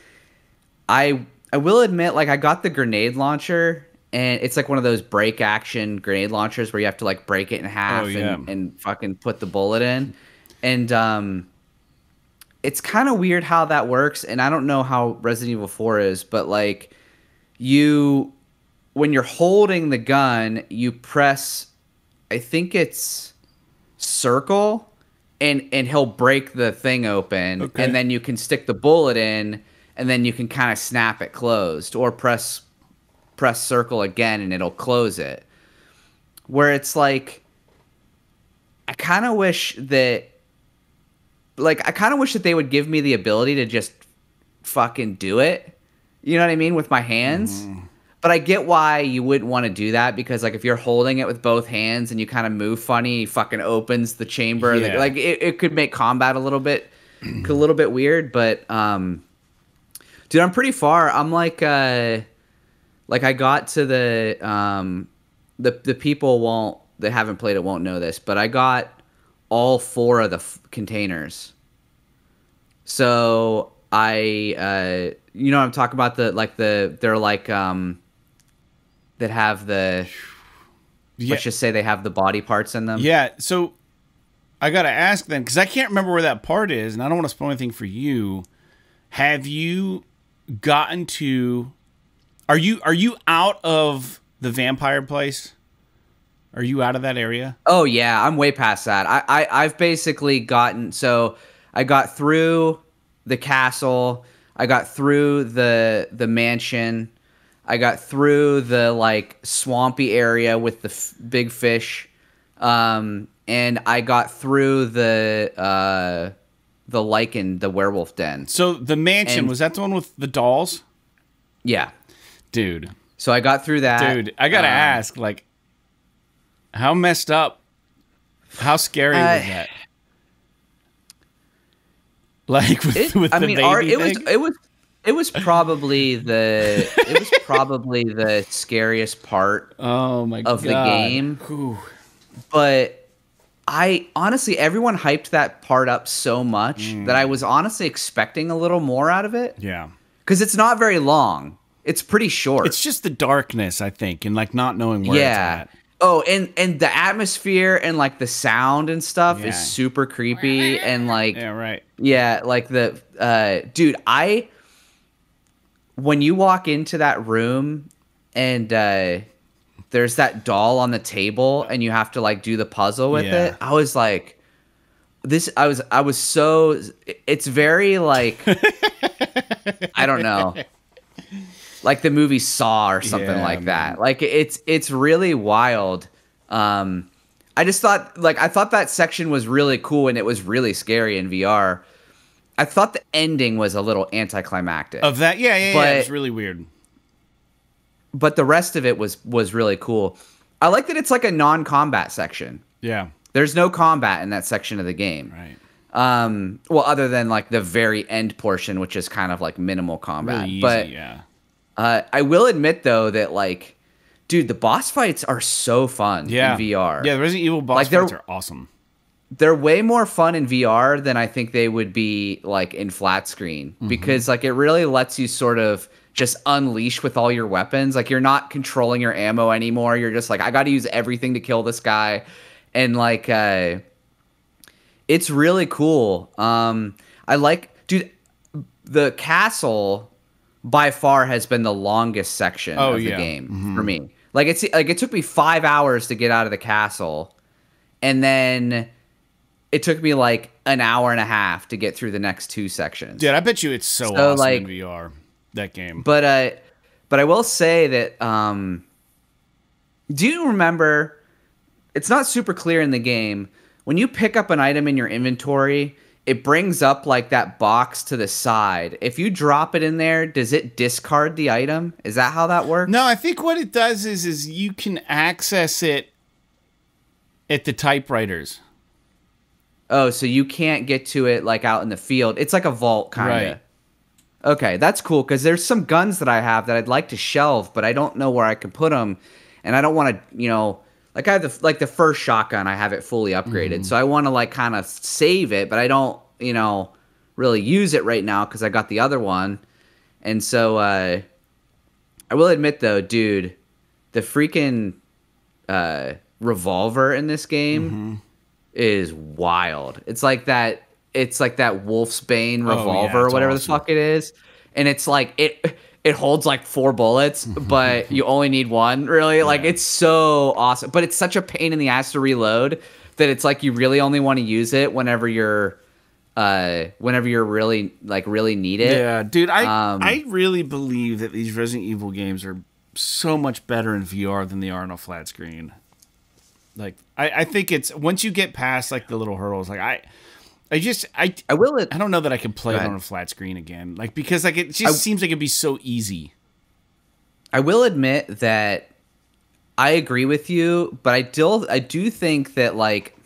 will admit, like, I got the grenade launcher, and it's like one of those break action grenade launchers where you have to like break it in half and fucking put the bullet in. And it's kind of weird how that works. And I don't know how Resident Evil 4 is, but like when you're holding the gun, you press, I think it's circle, and he'll break the thing open, and then you can stick the bullet in, and then you can kind of snap it closed, or press circle again and it'll close it. Where it's like, I kind of wish that they would give me the ability to just fucking do it. You know what I mean? With my hands. But I get why you wouldn't want to do that, because like if you're holding it with both hands and you kind of move funny, he fucking opens the chamber. Yeah. Like it could make combat a little bit weird. But dude, I'm pretty far. I'm like I got to the people that haven't played it won't know this, but I got all 4 of the containers. So I you know what I'm talking about, they're like that have the, let's just say they have the body parts in them. Yeah, so I gotta ask then, because I can't remember where that part is, and I don't want to spoil anything for you. Have you gotten to? Are you out of the vampire place? Are you out of that area? Oh yeah, I'm way past that. I've basically gotten, so I got through the castle, I got through the mansion, I got through the like swampy area with the big fish, and I got through the lichen, the werewolf den. So the mansion, was that the one with the dolls? Yeah, dude. So I got through that. Dude, I gotta ask, like, how messed up? How scary was that? Like with the baby thing? It was probably the scariest part of the game. Ooh. But I honestly, everyone hyped that part up so much that I was honestly expecting a little more out of it. Yeah. Because it's not very long. It's pretty short. It's just the darkness, I think, and like not knowing where it's at. Oh, and the atmosphere and like the sound and stuff is super creepy, and like like the dude, when you walk into that room and there's that doll on the table and you have to like do the puzzle with it, I was like, I was so, it's very like I don't know, like the movie Saw or something like that. Like it's really wild. I just thought, like, I thought that section was really cool and it was really scary in VR. I thought the ending was a little anticlimactic. Of that, yeah, it was really weird. But the rest of it was really cool. I like that it's like a non-combat section. Yeah. There's no combat in that section of the game. Right. Well, other than like the very end portion, which is kind of like minimal combat. Really easy, but I will admit though that like, dude, the boss fights are so fun in VR. Yeah, the Resident Evil boss fights are awesome. They're way more fun in VR than I think they would be like in flat screen, because like it really lets you sort of just unleash with all your weapons. Like you're not controlling your ammo anymore. You're just like, I got to use everything to kill this guy. And like, it's really cool. I like, dude, the castle by far has been the longest section of the game for me. Like it took me 5 hours to get out of the castle, and then it took me like an hour and a half to get through the next 2 sections. Dude, I bet you it's so awesome like, in VR, that game. But I will say that, do you remember, it's not super clear in the game, when you pick up an item in your inventory, it brings up like that box to the side. If you drop it in there, does it discard the item? Is that how that works? No, I think what it does is you can access it at the typewriters. Oh, so you can't get to it like out in the field. It's like a vault kind of. Right. Okay, that's cool, because there's some guns that I have that I'd like to shelve, but I don't know where I can put them, and I don't want to, you know, like I have the first shotgun, I have it fully upgraded, so I want to like kind of save it, but I don't, you know, really use it right now because I got the other one, and so I will admit though, dude, the freaking revolver in this game is wild. It's like that Wolf's Bane revolver or whatever the fuck it is, and it's like it holds like 4 bullets, but you only need 1, really. Like, it's so awesome. But it's such a pain in the ass to reload. that it's like you really only want to use it whenever you're really really need it. Yeah, dude, I really believe that these Resident Evil games are so much better in VR than they are on a flat screen. Like, I think it's once you get past like the little hurdles, like I don't know that I can play it on a flat screen again. Like, because like it just seems like it'd be so easy. I will admit that I agree with you, but I do think that like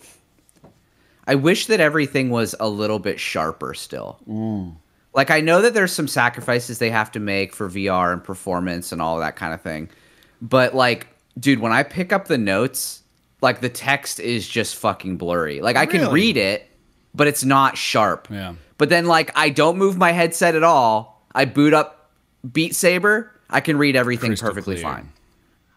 I wish that everything was a little bit sharper still. Like, I know that there's some sacrifices they have to make for VR and performance and all that kind of thing. But like, dude, when I pick up the notes, like the text is just fucking blurry. Like I can read it, but it's not sharp. Yeah. But then like I don't move my headset at all. I boot up Beat Saber. I can read everything perfectly fine.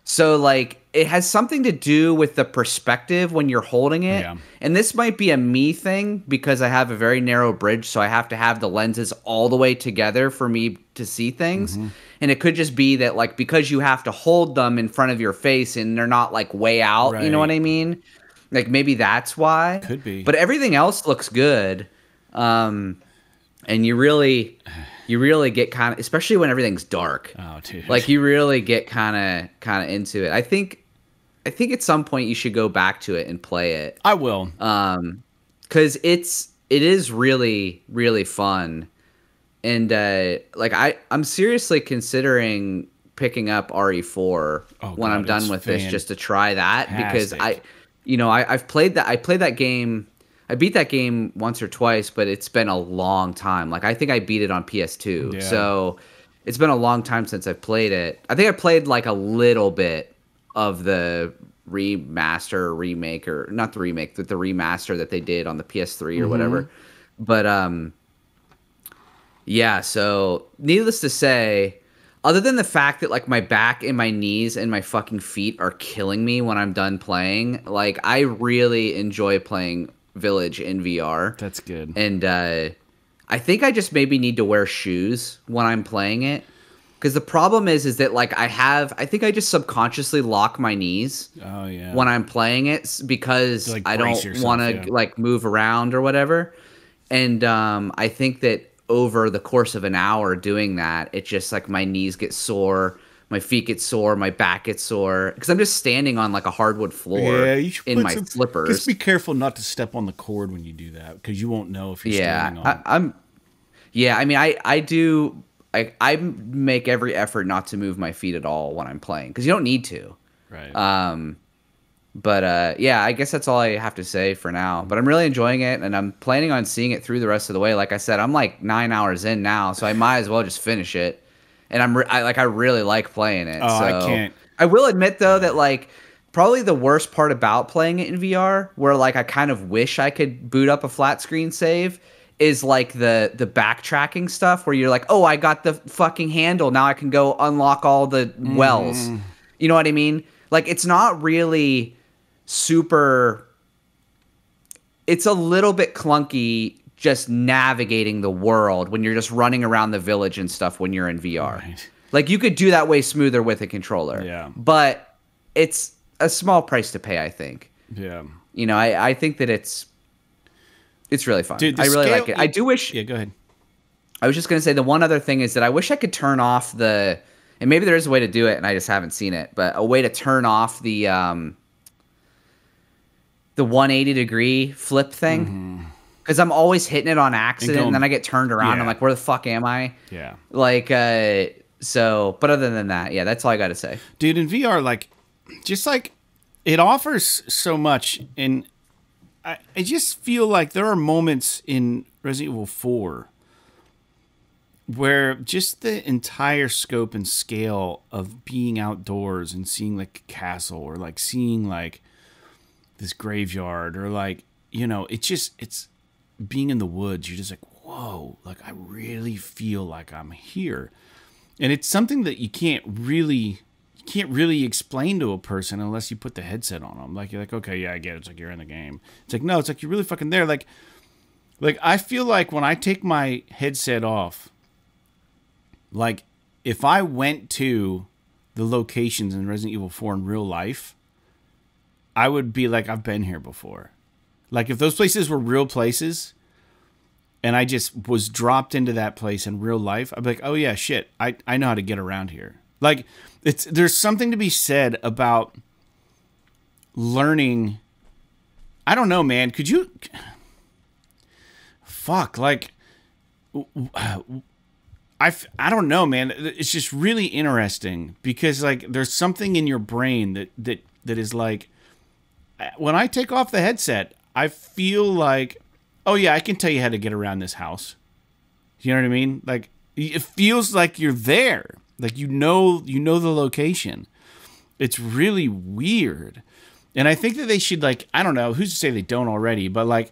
So like it has something to do with the perspective when you're holding it. Yeah. And this might be a me thing because I have a very narrow bridge, so I have to have the lenses all the way together for me to see things. And it could just be that like because you have to hold them in front of your face and they're not like way out, you know what I mean? Like maybe that's why. Could be. But everything else looks good. And you really get kind of, especially when everything's dark. Oh, dude. Like you really get kind of into it. I think at some point you should go back to it and play it. I will. 'Cause it is really, really fun. And like I'm seriously considering picking up RE4 when I'm done with this just to try that because I've played that. I played that game. I beat that game once or twice, but it's been a long time. Like I think I beat it on PS2. Yeah. So it's been a long time since I've played it. I think I played like a little bit of the remaster or remake, or not the remake, but the remaster that they did on the PS3 or whatever. But yeah, so needless to say, other than the fact that like my back and my knees and my fucking feet are killing me when I'm done playing, like I really enjoy playing Village in VR. That's good. And I think I just maybe need to wear shoes when I'm playing it. Because the problem is that like I think I just subconsciously lock my knees when I'm playing it because like I don't want to like move around or whatever. And I think that over the course of an hour doing that, it just like my knees get sore, my feet get sore, my back gets sore because I'm just standing on like a hardwood floor in my slippers. Just be careful not to step on the cord when you do that because you won't know if you're standing on. I mean, I do. I make every effort not to move my feet at all when I'm playing because you don't need to. Right. But yeah, I guess that's all I have to say for now. But I'm really enjoying it, and I'm planning on seeing it through the rest of the way. Like I said, I'm like 9 hours in now, so I might as well just finish it. And I really like playing it. Oh, so. I can't. I will admit though that like probably the worst part about playing it in VR, where like I kind of wish I could boot up a flat screen save, is like the backtracking stuff where you're like, oh, I got the fucking handle, now I can go unlock all the wells. You know what I mean? Like it's not really super. It's a little bit clunky just navigating the world when you're just running around the village and stuff when you're in VR. Right. Like you could do that way smoother with a controller. Yeah. But it's a small price to pay, I think. Yeah. You know, I think that it's really fun. Dude, I really like it. I do wish. Yeah, go ahead. I was just going to say the one other thing is that I wish I could turn off and maybe there is a way to do it and I just haven't seen it, but a way to turn off the 180-degree flip thing. Because I'm always hitting it on accident, and then I get turned around. I'm like, where the fuck am I? Yeah. Like, so, but other than that, yeah, that's all I got to say. Dude, in VR, like, just like, it offers so much, and I just feel like there are moments in Resident Evil 4 where just the entire scope and scale of being outdoors and seeing, like, a castle, or, like, seeing, like, this graveyard, or, like, you know, it's being in the woods, you're just like, whoa, like I really feel like I'm here. And it's something that you can't really explain to a person unless you put the headset on them. Like you're like, okay, yeah, I get it. It's like you're in the game. It's like, no, it's like you're really fucking there. Like I feel like when I take my headset off, like if I went to the locations in Resident Evil 4 in real life, I would be like, I've been here before. Like if those places were real places and I just was dropped into that place in real life, I'd be like, oh yeah, shit, I know how to get around here. Like there's something to be said about learning. I don't know, man. Could you like I don't know, man. It's just really interesting because like there's something in your brain that is like when I take off the headset, I feel like, oh yeah, I can tell you how to get around this house. You know what I mean? Like it feels like you're there. Like you know the location. It's really weird. And I think that they should, like, I don't know, who's to say they don't already, but like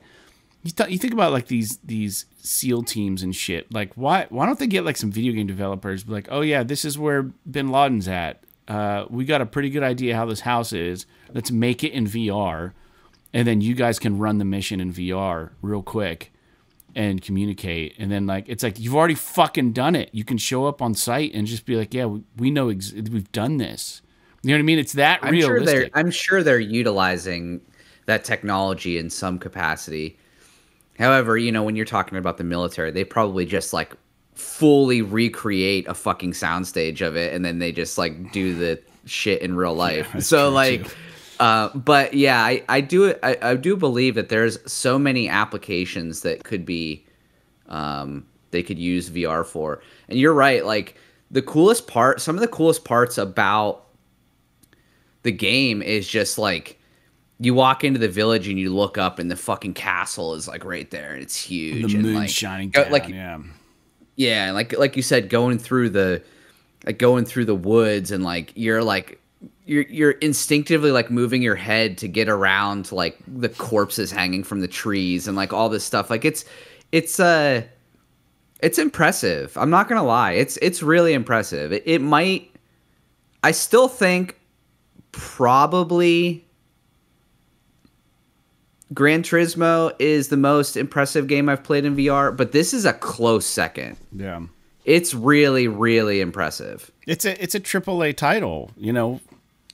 you think about like these SEAL teams and shit. Like why don't they get like some video game developers be like, oh yeah, this is where Bin Laden's at. We got a pretty good idea how this house is. Let's make it in VR, and then you guys can run the mission in VR real quick and communicate. And then like it's like you've already fucking done it. You can show up on site and just be like, yeah, we know we've done this. You know what I mean? It's that realistic. I'm sure they're utilizing that technology in some capacity. However, you know, when you're talking about the military, they probably just like fully recreate a fucking soundstage of it, and then they just like do the shit in real life. Yeah, so like, but yeah, I do believe that there's so many applications that could be, they could use VR for. And you're right, like some of the coolest parts about the game is just like you walk into the village and you look up and the fucking castle is like right there and it's huge. The moon like, shining down, like, yeah. Yeah, like you said, going through the woods and like you're instinctively like moving your head to get around to like the corpses hanging from the trees and like all this stuff. Like it's impressive. I'm not gonna lie, it's really impressive. It might. I still think probably Gran Turismo is the most impressive game I've played in VR, but this is a close second. Yeah. It's really, really impressive. It's a AAA title, you know,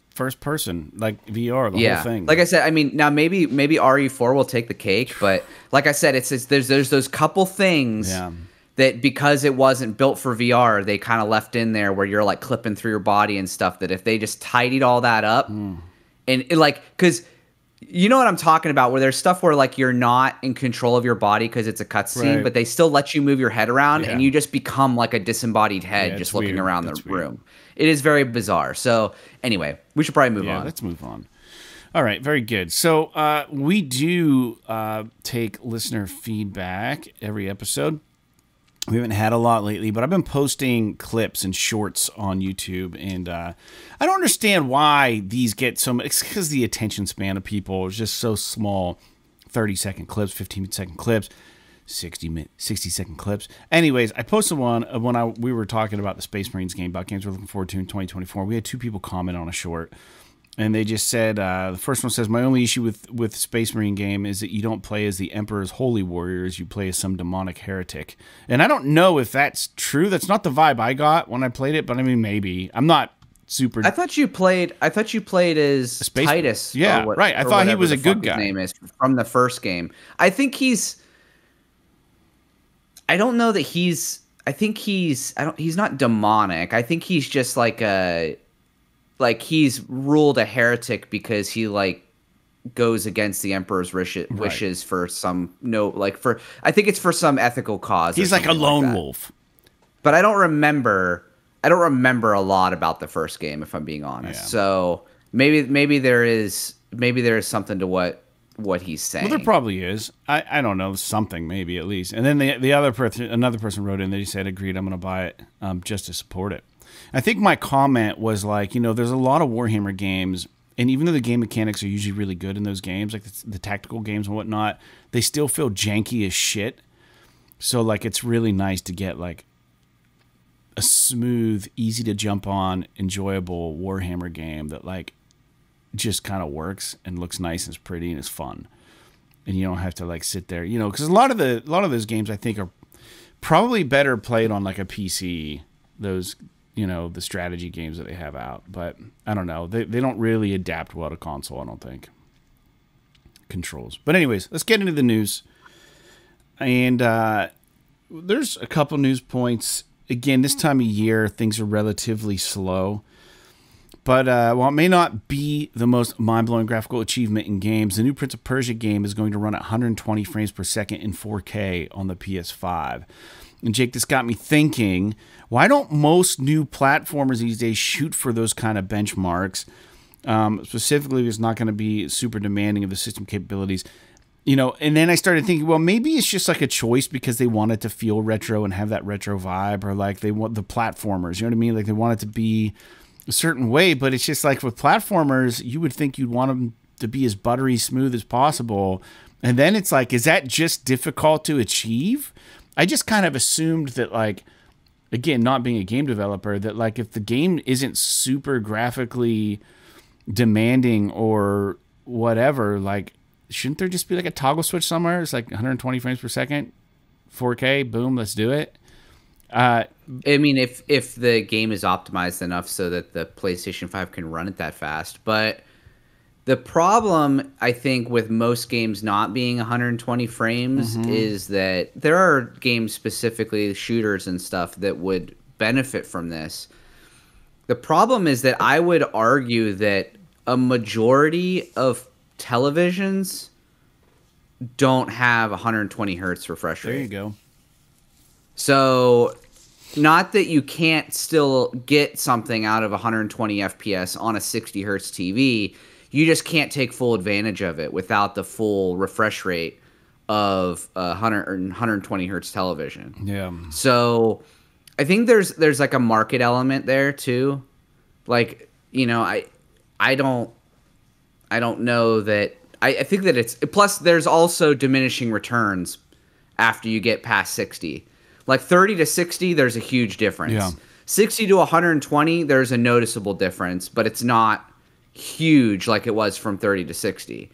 first person, like VR, the whole thing. Like I said, I mean, now maybe RE4 will take the cake, but like I said, it's there's those couple things that because it wasn't built for VR, they kind of left in there where you're like clipping through your body and stuff, that if they just tidied all that up and it, like, because you know what I'm talking about, where there's stuff where like you're not in control of your body because it's a cutscene, but they still let you move your head around and you just become like a disembodied head just looking around the room. It is very bizarre. So anyway, we should probably move on. Let's move on. All right, very good. So we do take listener feedback every episode. We haven't had a lot lately, but I've been posting clips and shorts on YouTube, and I don't understand why these get so much. It's because the attention span of people is just so small. 30-second clips, 15-second clips, 60-second clips. Anyways, I posted one when we were talking about the Space Marines game, about games we're looking forward to in 2024. We had two people comment on a short. And they just said, the first one says, my only issue with Space Marine game is that you don't play as the Emperor's holy warriors, you play as some demonic heretic. And I don't know if that's true. That's not the vibe I got when I played it, but I mean, maybe. I'm not super... I thought you played as Titus. Yeah, right. I thought he was a good guy. His name is from the first game. I think he's... I don't know that he's... I think he's not demonic. I think he's just like a... Like, he's ruled a heretic because he, like, goes against the Emperor's wishes for some... I think it's for some ethical cause. He's like a lone wolf. But I don't remember a lot about the first game, if I'm being honest. Yeah. So maybe there is something to what he's saying. Well, there probably is. I don't know, something maybe at least. And then another person wrote in that he said, agreed, I'm going to buy it just to support it. I think my comment was like, you know, there's a lot of Warhammer games, and even though the game mechanics are usually really good in those games, like the tactical games and whatnot, they still feel janky as shit. So, like, it's really nice to get, like, a smooth, easy to jump on, enjoyable Warhammer game that, like, just kind of works and looks nice and is pretty and is fun. And you don't have to, like, sit there, you know, because a lot of those games I think are probably better played on, like, a PC, those... you know, the strategy games that they have out. But I don't know. They don't really adapt well to console, I don't think. controls. But anyways, let's get into the news. And there's a couple news points. Again, this time of year, things are relatively slow. But while it may not be the most mind-blowing graphical achievement in games, the new Prince of Persia game is going to run at 120 frames per second in 4K on the PS5. And Jake, this got me thinking, why don't most new platformers these days shoot for those kind of benchmarks? Specifically, it's not going to be super demanding of the system capabilities. You know, and then I started thinking, well, maybe it's just like a choice because they want it to feel retro and have that retro vibe, or like they want the platformers, you know what I mean? Like they want it to be a certain way, but it's just like with platformers, you would think you'd want them to be as buttery smooth as possible. And then it's like, is that just difficult to achieve? I just kind of assumed that, like, again, not being a game developer, that like if the game isn't super graphically demanding or whatever, like, shouldn't there just be like a toggle switch somewhere? It's like 120 frames per second, 4K, boom, let's do it. I mean, if the game is optimized enough so that the PlayStation 5 can run it that fast. But the problem, I think, with most games not being 120 frames is that there are games, specifically shooters and stuff, that would benefit from this. The problem is that I would argue that a majority of televisions don't have 120 hertz refresh rate. There you go. So, not that you can't still get something out of 120 FPS on a 60 hertz TV, you just can't take full advantage of it without the full refresh rate of 120 hertz television. Yeah. So, I think there's like a market element there too. Like, you know, I don't know that. I think that it's, plus there's also diminishing returns after you get past 60. Like 30 to 60, there's a huge difference. Yeah. 60 to 120, there's a noticeable difference, but it's not huge like it was from 30 to 60.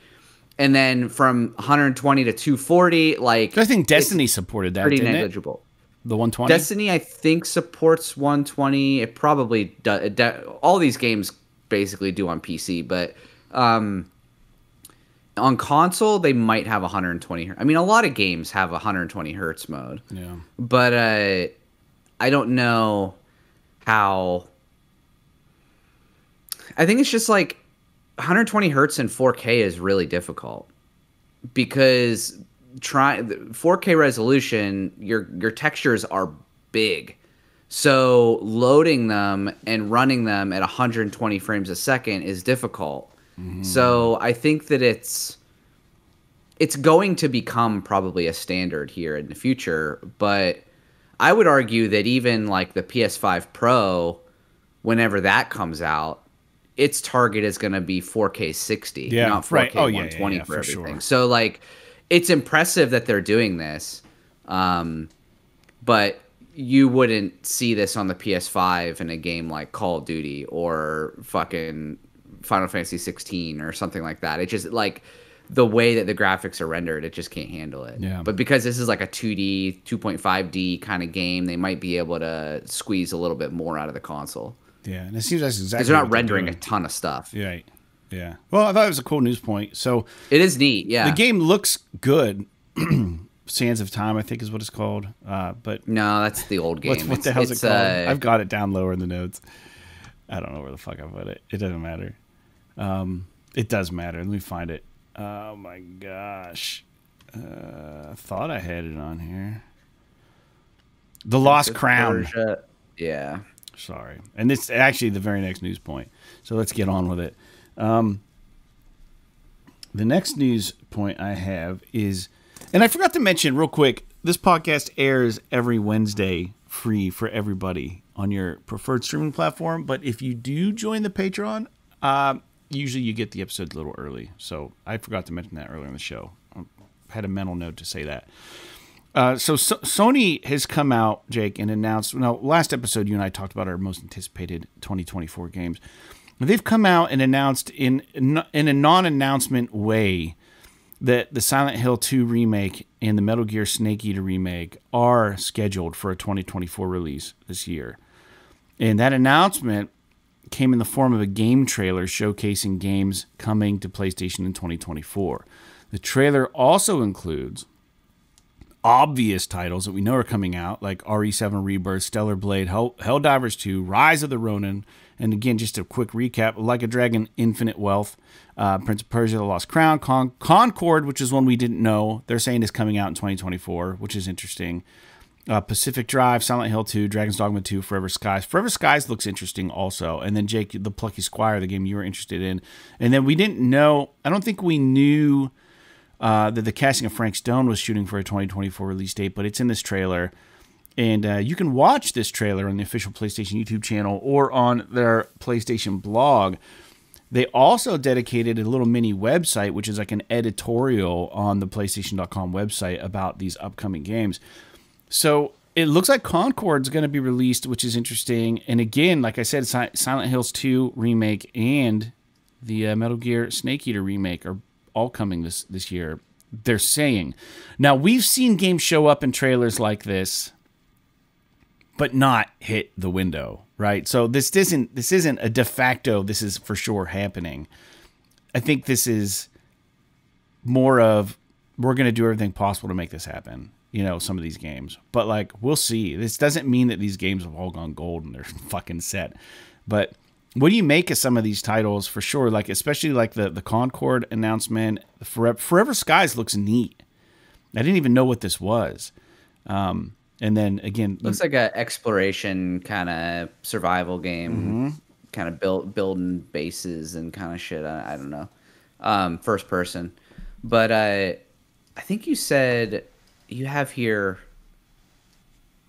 And then from 120 to 240, like, I think Destiny supported that, pretty didn't negligible. It? The 120? Destiny, I think, supports 120. It probably does. All these games basically do on PC, but on console, they might have 120 hertz. I mean, a lot of games have 120 hertz mode. Yeah. But I don't know how. I think it's just like 120 hertz and 4K is really difficult because 4K resolution, your textures are big. So loading them and running them at 120 frames a second is difficult. So I think that it's going to become probably a standard here in the future, but I would argue that even like the PS5 Pro, whenever that comes out, its target is going to be 4K 60, not 4K 120 for everything. Sure. So like, it's impressive that they're doing this, but you wouldn't see this on the PS5 in a game like Call of Duty or fucking Final Fantasy XVI or something like that. It just, like, the way that the graphics are rendered, it just can't handle it. Yeah. But because this is like a 2D, 2.5D kind of game, they might be able to squeeze a little bit more out of the console. Yeah, and it seems that's exactly because they're not rendering a ton of stuff. Right. Yeah. Well, I thought it was a cool news point. So it is neat. Yeah. The game looks good. Sands of Time, I think, is what it's called. But no, that's the old game. What the hell's it called? I've got it down lower in the notes. I don't know where the fuck I put it. It doesn't matter. It does matter. Let me find it. Oh my gosh. I thought I had it on here. The Lost Crown. Persia. Yeah. Sorry. And it's actually the very next news point. So let's get on with it. The next news point I have is, and I forgot to mention real quick, this podcast airs every Wednesday free for everybody on your preferred streaming platform. But if you do join the Patreon, usually you get the episodes a little early. So I forgot to mention that earlier in the show. I had a mental note to say that. So Sony has come out, Jake, and announced, last episode you and I talked about our most anticipated 2024 games. They've come out and announced in a non-announcement way that the Silent Hill 2 remake and the Metal Gear Snake Eater remake are scheduled for a 2024 release this year. And that announcement came in the form of a game trailer showcasing games coming to PlayStation in 2024. The trailer also includes obvious titles that we know are coming out, like RE7 Rebirth, Stellar Blade, Helldivers 2, Rise of the Ronin, and again, just a quick recap, Like a Dragon, Infinite Wealth, Prince of Persia, The Lost Crown, Concord, which is one we didn't know. They're saying is coming out in 2024, which is interesting. Pacific Drive, Silent Hill 2, Dragon's Dogma 2, Forever Skies. Forever Skies looks interesting also. And then Jake, The Plucky Squire, the game you were interested in. And then we didn't know, I don't think we knew that the casting of Frank Stone was shooting for a 2024 release date, but it's in this trailer. And you can watch this trailer on the official PlayStation YouTube channel or on their PlayStation blog. They also dedicated a little mini website, which is like an editorial on the PlayStation.com website about these upcoming games. So it looks like Concord's going to be released, which is interesting. And again, like I said, Silent Hills 2 remake and the Metal Gear Snake Eater remake are all coming this year. They're saying. Now, we've seen games show up in trailers like this, but not hit the window, right? So this isn't a de facto, this is for sure happening. I think this is more of, we're going to do everything possible to make this happen. You know, some of these games. But, like, we'll see. This doesn't mean that these games have all gone gold and they're fucking set. But what do you make of some of these titles for sure? Like, especially, like, the Concord announcement. Forever Skies looks neat. I didn't even know what this was. And then, again... Looks like a exploration kind of survival game. Kind of building bases and kind of shit. I don't know. First person. But I think you said... You have here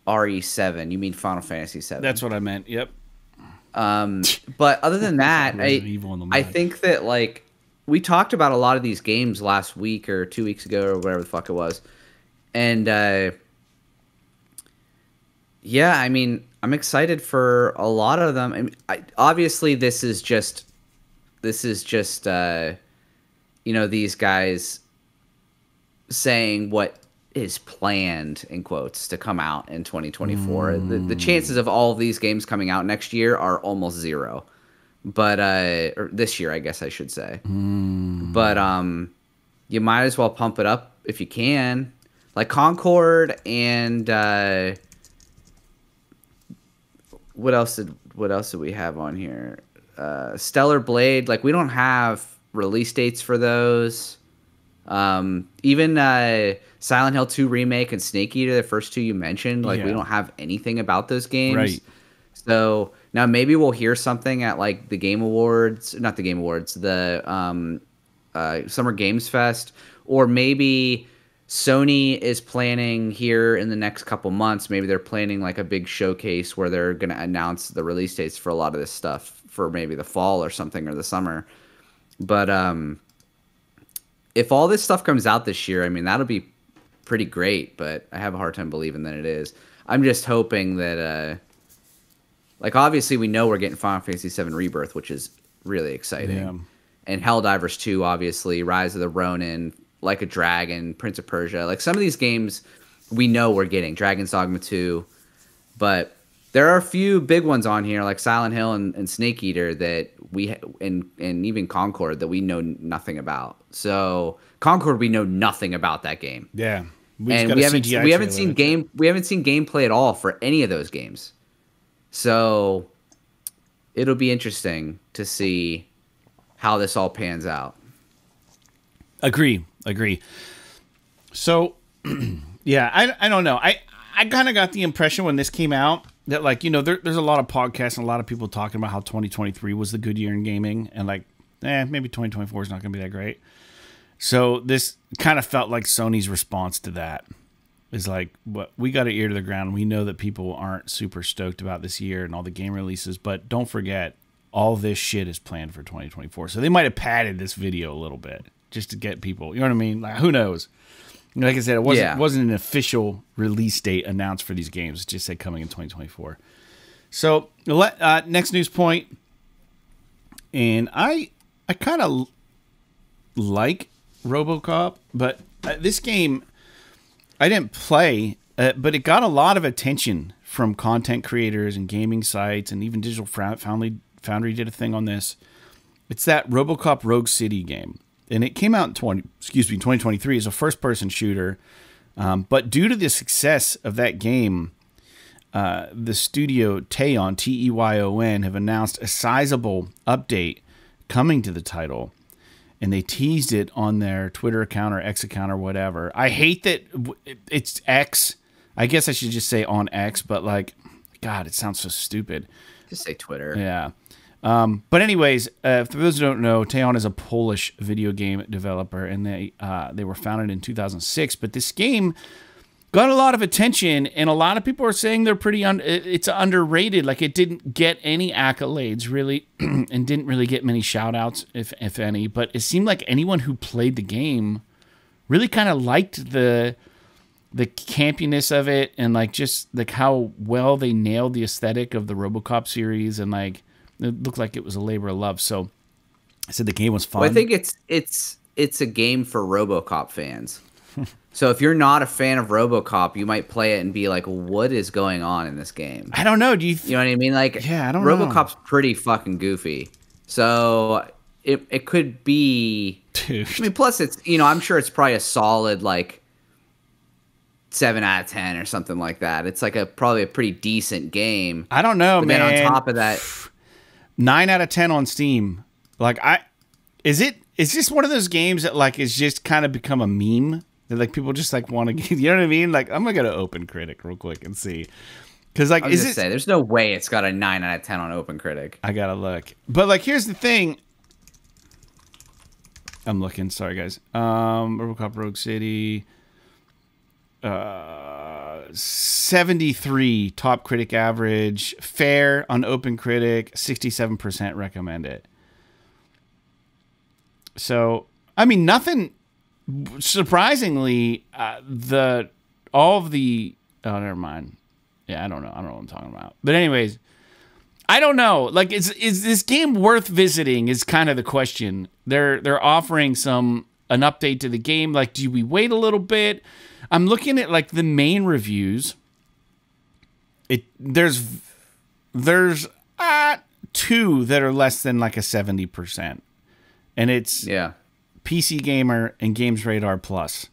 RE7. You mean Final Fantasy VII? That's what I meant. Yep. But other than that, I think that, like, we talked about a lot of these games last week or 2 weeks ago or whatever the fuck it was, and yeah, I mean, I'm excited for a lot of them. I mean, obviously, this is just you know, these guys saying what is planned in quotes to come out in 2024. The chances of all of these games coming out next year are almost zero, but or this year I guess I should say. But you might as well pump it up if you can, like Concord and what else did we have on here? Stellar Blade. Like, we don't have release dates for those. Even Silent Hill 2 remake and Snake Eater, the first two you mentioned, like, we don't have anything about those games. Right. So now maybe we'll hear something at, like, the Game Awards, not the Game Awards, the Summer Games Fest, or maybe Sony is planning here in the next couple months. Maybe they're planning, like, a big showcase where they're going to announce the release dates for a lot of this stuff for maybe the fall or something, or the summer. But if all this stuff comes out this year, I mean, that'll be pretty great, but I have a hard time believing that it is. I'm just hoping that, like, obviously we know we're getting Final Fantasy VII Rebirth, which is really exciting. Yeah. And Helldivers 2, obviously, Rise of the Ronin, Like a Dragon, Prince of Persia. Like, some of these games we know we're getting. Dragon's Dogma 2. But there are a few big ones on here, like Silent Hill and Snake Eater, that and even Concord, that we know nothing about. So Concord, we know nothing about that game. Yeah, we haven't seen gameplay at all for any of those games. So it'll be interesting to see how this all pans out. Agree. So yeah, I don't know. I kind of got the impression when this came out that, like, you know, there's a lot of podcasts and a lot of people talking about how 2023 was the good year in gaming, and, like, maybe 2024 is not going to be that great. So this kind of felt like Sony's response to that is like, what, we got an ear to the ground. We know that people aren't super stoked about this year and all the game releases, but don't forget, all this shit is planned for 2024. So they might have padded this video a little bit just to get people, you know what I mean? Like, who knows? Like I said, it wasn't an official release date announced for these games. It just said coming in 2024. So next news point, and I kind of like RoboCop, but this game I didn't play, but it got a lot of attention from content creators and gaming sites, and even Digital Foundry did a thing on this. It's that RoboCop Rogue City game. and it came out in 2023 as a first-person shooter. But due to the success of that game, the studio Teyon, Teyon, have announced a sizable update coming to the title, and they teased it on their Twitter account or X account or whatever. I hate that it's X. I guess I should just say on X, but like, God, it sounds so stupid. Just say Twitter. Yeah. But anyways, for those who don't know, Teyon is a Polish video game developer, and they were founded in 2006. But this game got a lot of attention, and a lot of people are saying they're it's underrated. Like, it didn't get any accolades really, and didn't really get many shout outs, if any. But it seemed like anyone who played the game really kind of liked the campiness of it, and like just like how well they nailed the aesthetic of the RoboCop series, and like it looked like it was a labor of love. So I said the game was fun. Well, I think it's a game for RoboCop fans. So if you're not a fan of RoboCop, you might play it and be like, "What is going on in this game?" I don't know. You know what I mean? Like, yeah, I don't know. RoboCop's pretty fucking goofy. So it could be. Dude. I mean, plus it's I'm sure it's probably a solid like 7 out of 10 or something like that. It's like probably a pretty decent game. I don't know, but man. Then on top of that, 9 out of 10 on Steam. Like, is this one of those games that like is just kind of become a meme that like people just like want to, you know what I mean? Like, I'm gonna go to OpenCritic real quick and see, because like, say there's no way it's got a 9 out of 10 on OpenCritic. I gotta look, but like, here's the thing. I'm looking. Sorry, guys. RoboCop Rogue City. 73 top critic average, fair on OpenCritic, 67% recommend it. So, I mean, nothing surprisingly, never mind. Yeah, I don't know what I'm talking about. But anyways, I don't know. Like, is this game worth visiting is kind of the question. They're offering an update to the game. Like, do we wait a little bit? I'm looking at like the main reviews. There's 2 that are less than like a 70%, and it's PC Gamer and Games Radar Plus.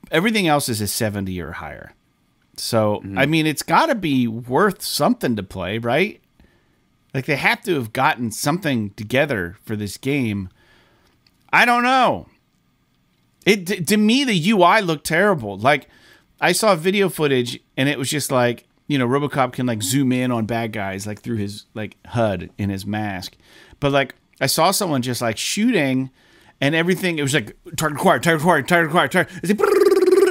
Everything else is a 70 or higher. So I mean, it's got to be worth something to play, right? Like, they have to have gotten something together for this game. I don't know. To me, the UI looked terrible. Like, I saw video footage, and it was just like, RoboCop can like zoom in on bad guys like through his like HUD in his mask. But like, I saw someone just like shooting, and everything. It was like target acquired, target acquired, target acquired, target. It's like,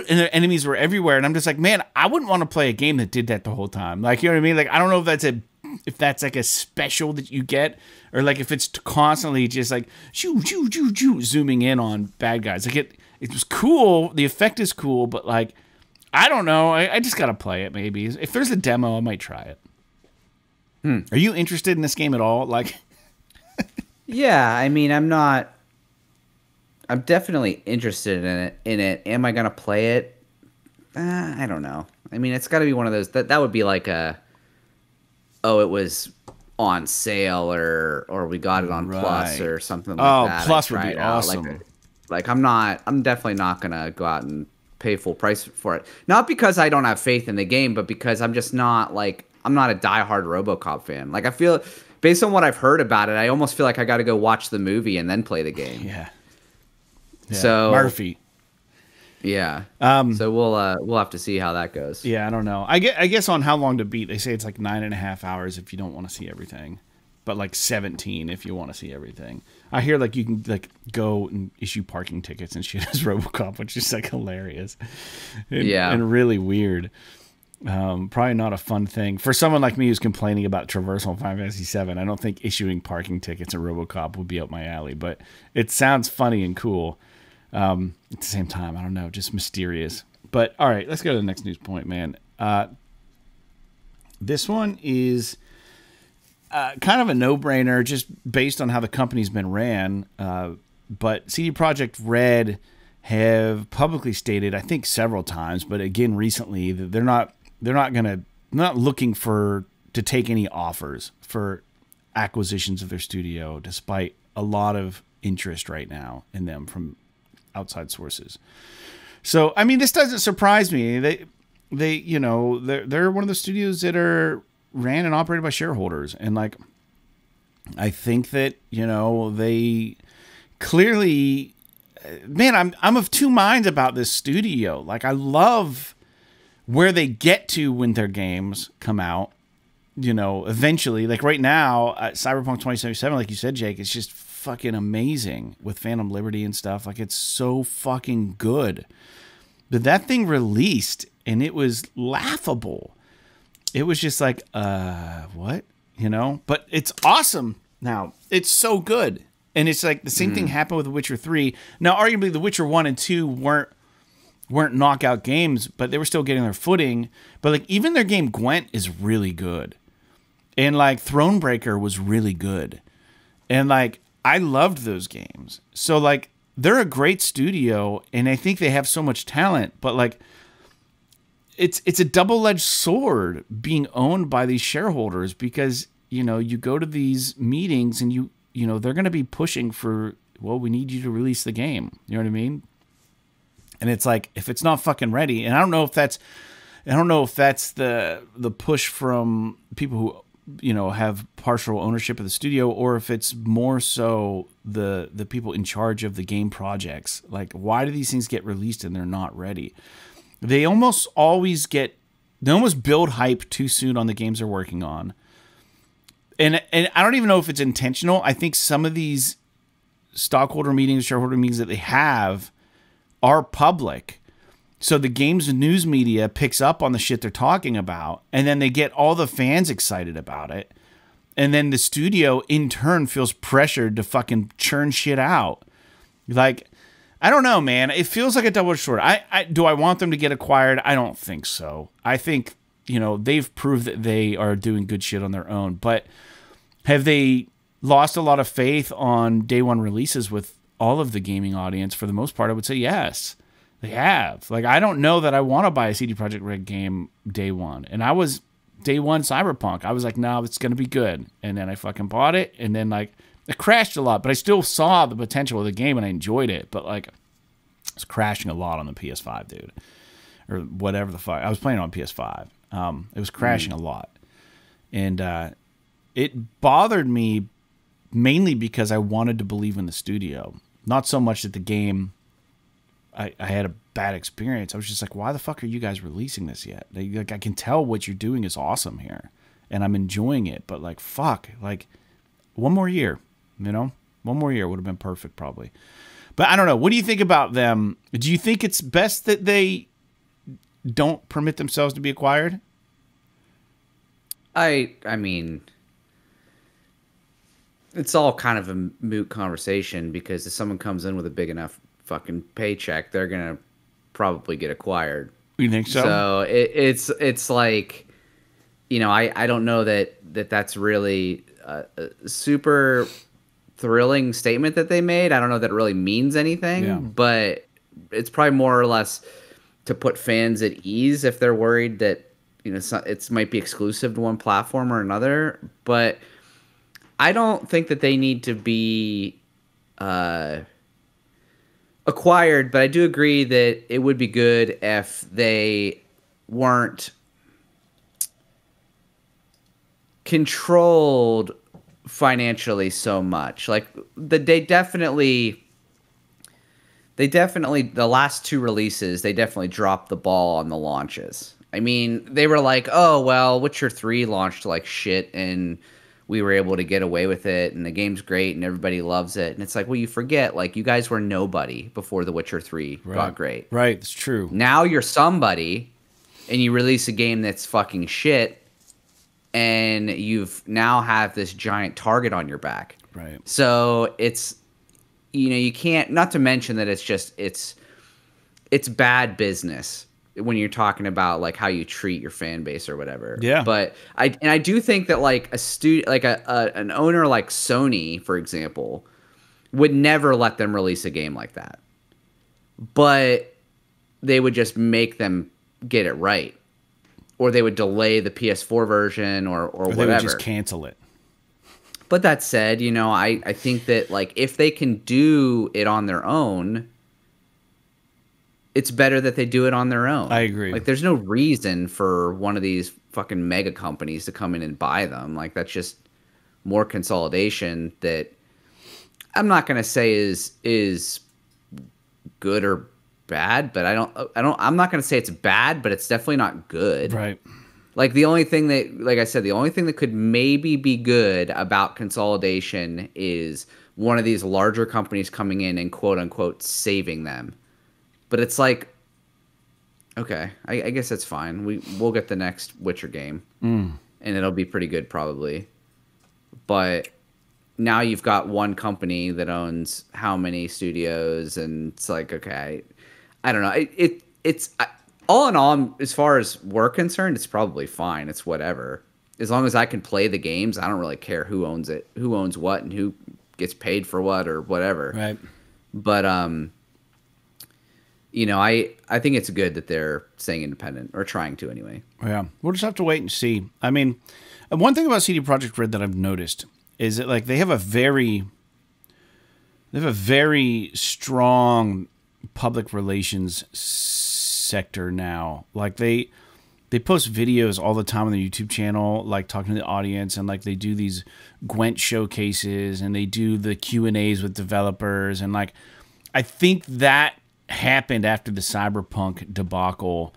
and the enemies were everywhere. And I'm just like, man, I wouldn't want to play a game that did that the whole time. Like, you know what I mean? Like, I don't know if that's like a special that you get, or like if it's constantly just like shoo, shoo, shoo, shoo, zooming in on bad guys. Like, it was cool. The effect is cool, but like, I don't know. I just got to play it maybe. If there's a demo, I might try it. Are you interested in this game at all? Like, yeah, I mean, I'm definitely interested in it. Am I going to play it? I don't know. I mean, it's got to be one of those that would be like it was on sale or we got it on Plus or something like that. Plus would be awesome. Like, I'm definitely not going to go out and pay full price for it. Not because I don't have faith in the game, but because I'm just not like, I'm not a diehard RoboCop fan. Like, I feel, based on what I've heard about it, I almost feel like I got to go watch the movie and then play the game. Yeah. So Murphy. Yeah. So we'll have to see how that goes. Yeah, I don't know. I guess on how long to beat, they say it's like 9.5 hours if you don't want to see everything, but like 17 if you want to see everything. I hear like you can like go and issue parking tickets and shit as RoboCop, which is like hilarious. And really weird. Probably not a fun thing for someone like me who's complaining about traversal in Final Fantasy VII. I don't think issuing parking tickets in RoboCop would be up my alley, but it sounds funny and cool. At the same time, I don't know, just mysterious. But all right, let's go to the next news point, man. This one is kind of a no-brainer, just based on how the company's been ran. But CD Projekt Red have publicly stated, I think several times, but again recently, that they're not looking to take any offers for acquisitions of their studio, despite a lot of interest right now in them from outside sources. So, I mean, this doesn't surprise me. They you know, they're one of the studios that are ran and operated by shareholders. And like, I think that, you know, they clearly, man, I'm of two minds about this studio. Like, I love where they get to when their games come out, you know, eventually. Like right now, Cyberpunk 2077, like you said, Jake, it's just fucking amazing with Phantom Liberty and stuff. Like, it's so fucking good. But that thing released and it was laughable. It was just like, what? You know? But it's awesome now. It's so good. And it's like the same thing happened with The Witcher 3. Now, arguably, The Witcher 1 and 2 weren't knockout games, but they were still getting their footing. But like, even their game Gwent is really good. And like, Thronebreaker was really good. And like, I loved those games. So like, they're a great studio, and I think they have so much talent, but like, it's a double-edged sword being owned by these shareholders, because, you know, you go to these meetings and you know, they're going to be pushing for, well, we need you to release the game. You know what I mean? And it's like, if it's not fucking ready, and I don't know if that's the push from people who, you know, have partial ownership of the studio, or if it's more so the people in charge of the game projects. Like, why do these things get released and they're not ready? They almost build hype too soon on the games they're working on. And I don't even know if it's intentional. I think some of these stockholder meetings, shareholder meetings that they have are public. So the games and news media picks up on the shit they're talking about, and then they get all the fans excited about it. And then the studio in turn feels pressured to fucking churn shit out. Like, I don't know, man. It feels like a double-edged sword. Do I want them to get acquired? I don't think so. I think, you know, they've proved that they are doing good shit on their own. But have they lost a lot of faith on day one releases with all of the gaming audience? For the most part, I would say yes. They have. Like, I don't know that I want to buy a CD Projekt Red game day one. And I was day one Cyberpunk. I was like, no, it's going to be good. And then I fucking bought it. And then, like, it crashed a lot. But I still saw the potential of the game and I enjoyed it. But, like, it's crashing a lot on the PS5, dude. Or whatever the fuck. I was playing it on PS5. It was crashing a lot. And it bothered me mainly because I wanted to believe in the studio. Not so much that the game... I had a bad experience. I was just like, why the fuck are you guys releasing this yet? Like, I can tell what you're doing is awesome here, and I'm enjoying it. But like, fuck, like, one more year, you know, one more year would have been perfect probably. But I don't know. What do you think about them? Do you think it's best that they don't permit themselves to be acquired? I mean, it's all kind of a moot conversation, because if someone comes in with a big enough fucking paycheck, they're gonna probably get acquired. You think so? So it's like, you know, I don't know that's really a super thrilling statement that they made. I don't know that it really means anything, but it's probably more or less to put fans at ease if they're worried that, you know, it might be exclusive to one platform or another. But I don't think that they need to be acquired, but I do agree that it would be good if they weren't controlled financially so much. Like, they definitely the last two releases, they definitely dropped the ball on the launches. I mean, they were like, oh well, Witcher 3 launched like shit and we were able to get away with it, and the game's great and everybody loves it. And it's like, well, you forget, like, you guys were nobody before The Witcher 3 got great. Right, it's true. Now you're somebody, and you release a game that's fucking shit, and you've now have this giant target on your back. Right. So it's, you know, you can't, not to mention that it's bad business when you're talking about like how you treat your fan base or whatever. Yeah. But I do think that like an owner like Sony, for example, would never let them release a game like that. But they would just make them get it right. Or they would delay the PS4 version or whatever. They would just cancel it. But that said, I think that like if they can do it on their own, it's better that they do it on their own. I agree. Like there's no reason for one of these fucking mega companies to come in and buy them. Like that's just more consolidation that I'm not going to say is good or bad, but I'm not going to say it's bad, but it's definitely not good. Right. Like the only thing that, like I said, the only thing that could maybe be good about consolidation is one of these larger companies coming in and quote unquote saving them. But it's like, okay, I guess that's fine. We'll get the next Witcher game, and it'll be pretty good probably. But now you've got one company that owns how many studios, and it's like, okay, I don't know. It's all in all, as far as we're concerned, it's probably fine. It's whatever. As long as I can play the games, I don't really care who owns it, who owns what, and who gets paid for what or whatever. Right. But I think it's good that they're staying independent, or trying to anyway. Yeah, we'll just have to wait and see. I mean, one thing about CD Projekt Red that I've noticed is that like they have a very strong public relations sector now. Like they post videos all the time on their YouTube channel, like talking to the audience, and like they do these Gwent showcases, and they do the Q&As with developers, and like I think that happened after the Cyberpunk debacle,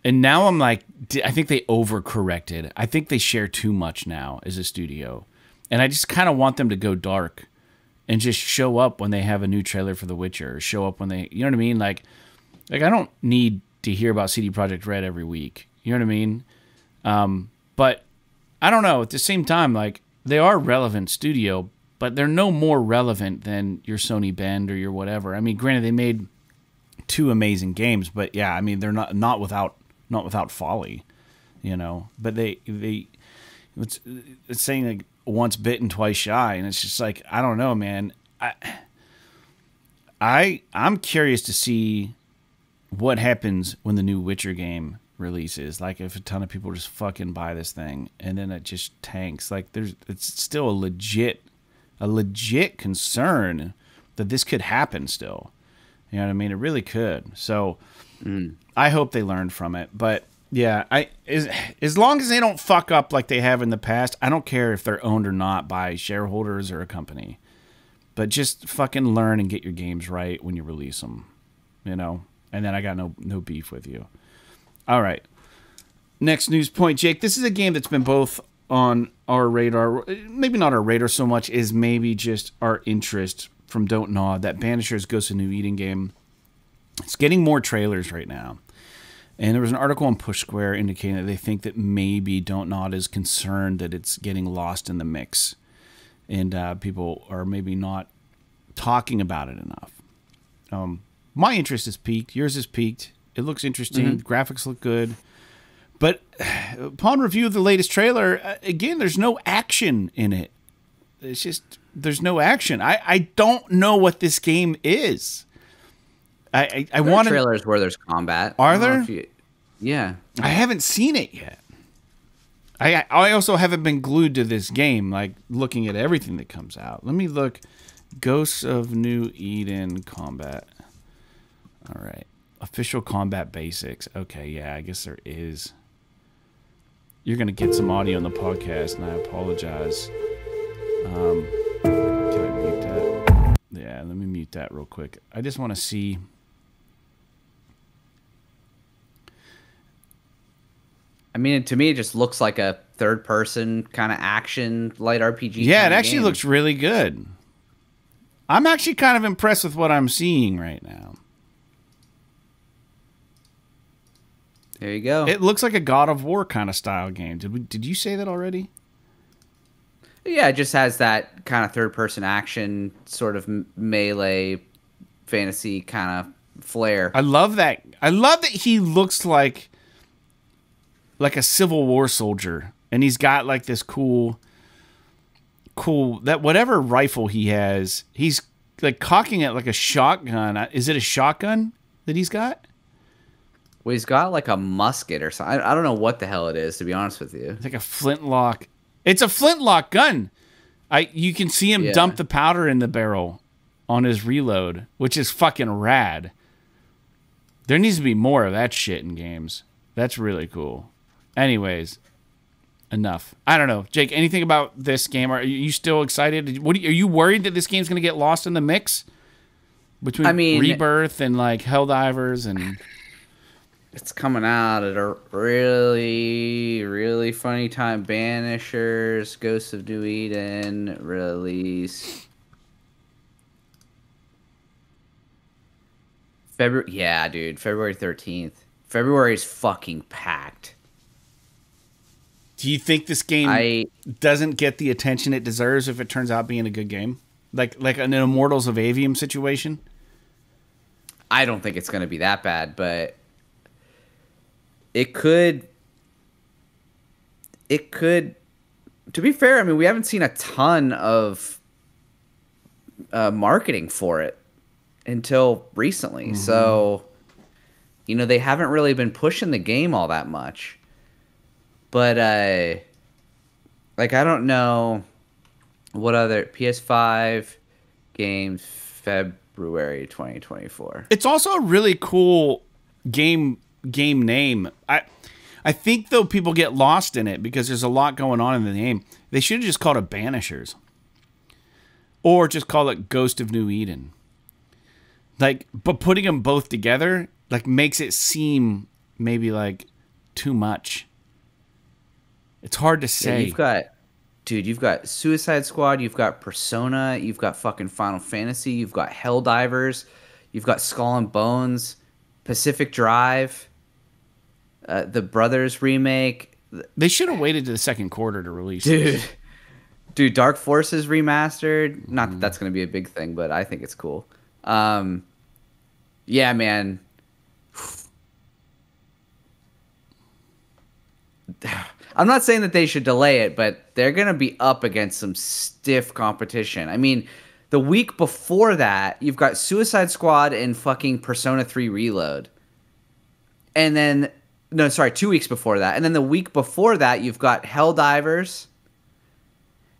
and now I'm like, I think they overcorrected. I think they share too much now as a studio, and I just kind of want them to go dark and just show up when they have a new trailer for The Witcher, or show up when they, you know what I mean? Like I don't need to hear about CD Projekt Red every week. You know what I mean? But I don't know. At the same time, like they are a relevant studio, but they're no more relevant than your Sony Bend or your whatever. I mean, granted, they made 2 amazing games, but yeah, I mean, they're not without folly, you know. But it's saying like once bitten, twice shy, and it's just like, I don't know, man. I'm curious to see what happens when the new Witcher game releases. Like if a ton of people just fucking buy this thing and then it just tanks. Like it's still a legit concern that this could happen still. You know what I mean? It really could. So I hope they learned from it. But yeah, as long as they don't fuck up like they have in the past, I don't care if they're owned or not by shareholders or a company. But just fucking learn and get your games right when you release them, you know? And then I got no beef with you. All right. Next news point, Jake. This is a game that's been both on our radar, maybe not our radar so much as maybe just our interest from Don't Nod. That Banishers Ghost of New Eden game. It's getting more trailers right now. And there was an article on Push Square indicating that they think that maybe Don't Nod is concerned that it's getting lost in the mix. And people are maybe not talking about it enough. My interest is peaked. Yours is peaked. It looks interesting. Mm-hmm. The graphics look good. But upon review of the latest trailer, again, there's no action in it. It's just, there's no action. I don't know what this game is. I want trailers where there's combat. Are there? Yeah. I haven't seen it yet. I also haven't been glued to this game, like looking at everything that comes out. Let me look. Ghosts of New Eden combat. All right. Official combat basics. Okay, yeah, I guess there is. You're going to get some audio on the podcast, and I apologize. Can I mute that? Yeah, let me mute that real quick. I just want to see. I mean, to me, it just looks like a third-person kind of action, light RPG. Yeah, it actually looks really good. I'm actually kind of impressed with what I'm seeing right now. There you go. It looks like a God of War kind of style game. Did you say that already? Yeah, it just has that kind of third-person action, sort of melee, fantasy kind of flair. I love that. I love that he looks like a Civil War soldier, and he's got like this cool that whatever rifle he has, he's like cocking it like a shotgun. Is it a shotgun that he's got? Well, he's got like a musket or something. I don't know what the hell it is, to be honest with you. It's like a flintlock. It's a flintlock gun. You can see him dump the powder in the barrel on his reload, which is fucking rad. There needs to be more of that shit in games. That's really cool. Anyways, enough. I don't know. Jake, anything about this game? Are you still excited? Are you worried that this game's going to get lost in the mix? Between Rebirth and like Helldivers and... It's coming out at a really, really funny time. Banishers, Ghosts of New Eden, release. February, yeah, dude, February 13th. February is fucking packed. Do you think this game doesn't get the attention it deserves if it turns out being a good game? Like an Immortals of Avium situation? I don't think it's going to be that bad, but... It could, to be fair, I mean, we haven't seen a ton of marketing for it until recently. Mm-hmm. So, they haven't really been pushing the game all that much. But, I don't know what other PS5 games, February 2024. It's also a really cool game name. I think though people get lost in it because there's a lot going on in the name. They should have just called it Banishers, or just call it Ghost of New Eden. But putting them both together makes it seem maybe too much. It's hard to say. You've got Suicide Squad, you've got Persona, you've got fucking Final Fantasy, you've got Helldivers, you've got Skull and Bones, Pacific Drive. The Brothers remake. They should have waited to the second quarter to release Dude, Dark Forces remastered. Not that that's going to be a big thing, but I think it's cool. Yeah, man. I'm not saying that they should delay it, but they're going to be up against some stiff competition. I mean, the week before that, you've got Suicide Squad and fucking Persona 3 Reload. And then... No, sorry, 2 weeks before that. And then the week before that, you've got Helldivers.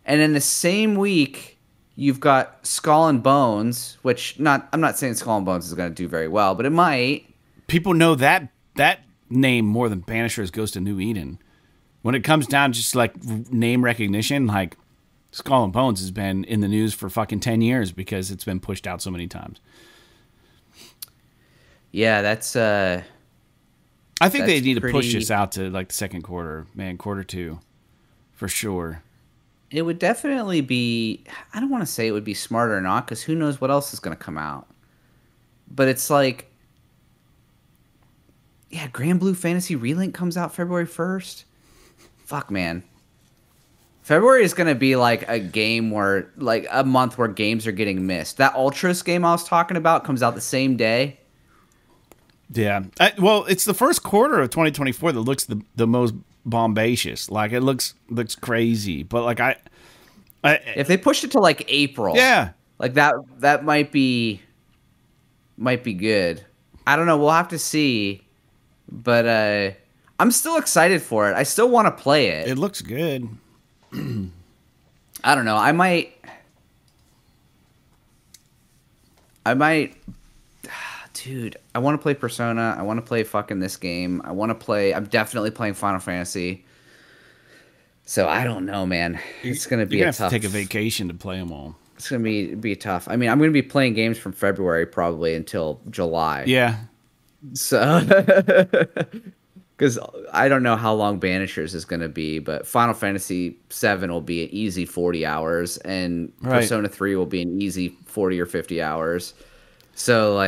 And in the same week, you've got Skull and Bones, which I'm not saying Skull and Bones is going to do very well, but it might. People know that name more than Banishers Ghost of New Eden. When it comes down to just name recognition, Skull and Bones has been in the news for fucking 10 years because it's been pushed out so many times. Yeah, that's... I think they need to push this out to the second quarter, man, quarter 2, for sure. It would definitely be, I don't want to say it would be smart or not, because who knows what else is going to come out. But it's Grand Blue Fantasy Relink comes out February 1st. Fuck, man. February is going to be a game where, a month where games are getting missed. That Ultras game I was talking about comes out the same day. Yeah. Well, it's the first quarter of 2024 that looks the most bombacious. It looks crazy. But I if they pushed it to April, yeah, that might be good. I don't know. We'll have to see. But I'm still excited for it. I still want to play it. It looks good. I don't know. I might. Dude, I want to play Persona. I want to play fucking this game. I'm definitely playing Final Fantasy. So I don't know, man. It's going to be You're tough. Have to take a vacation to play them all. It's going to be tough. I mean, I'm going to be playing games from February probably until July. Yeah. So, because I don't know how long Banishers is going to be, but Final Fantasy VII will be an easy 40 hours, and Persona 3 will be an easy 40 or 50 hours. So,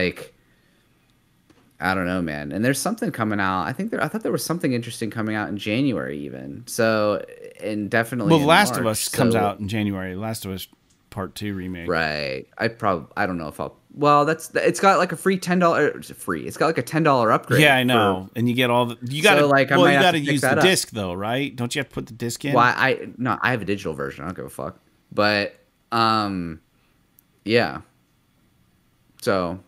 I don't know, man. And there's something coming out. I thought there was something interesting coming out in January even. So, and definitely Well, Last of Us comes out in January. Last of Us Part 2 remake. Right. I don't know if I'll... Well, it's got a free $10... Free. It's got a $10 upgrade. Yeah, I know. And you get all the... You got to you got to use the disc, though, right? Don't you have to put the disc in? Well, I have a digital version. I don't give a fuck. But, yeah. So...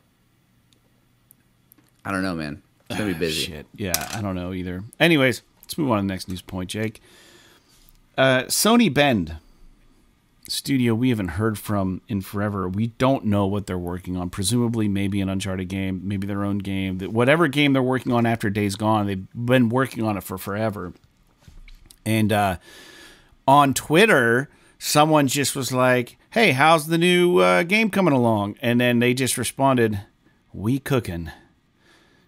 I don't know, man. It's going to be busy. Shit. Yeah, I don't know either. Anyways, let's move on to the next news point, Jake. Sony Bend. studio we haven't heard from in forever. We don't know what they're working on. Presumably, maybe an Uncharted game, maybe their own game. Whatever game they're working on after Days Gone, they've been working on it for forever. And on Twitter, someone just was like, "Hey, how's the new game coming along?" And then they just responded, "We cooking."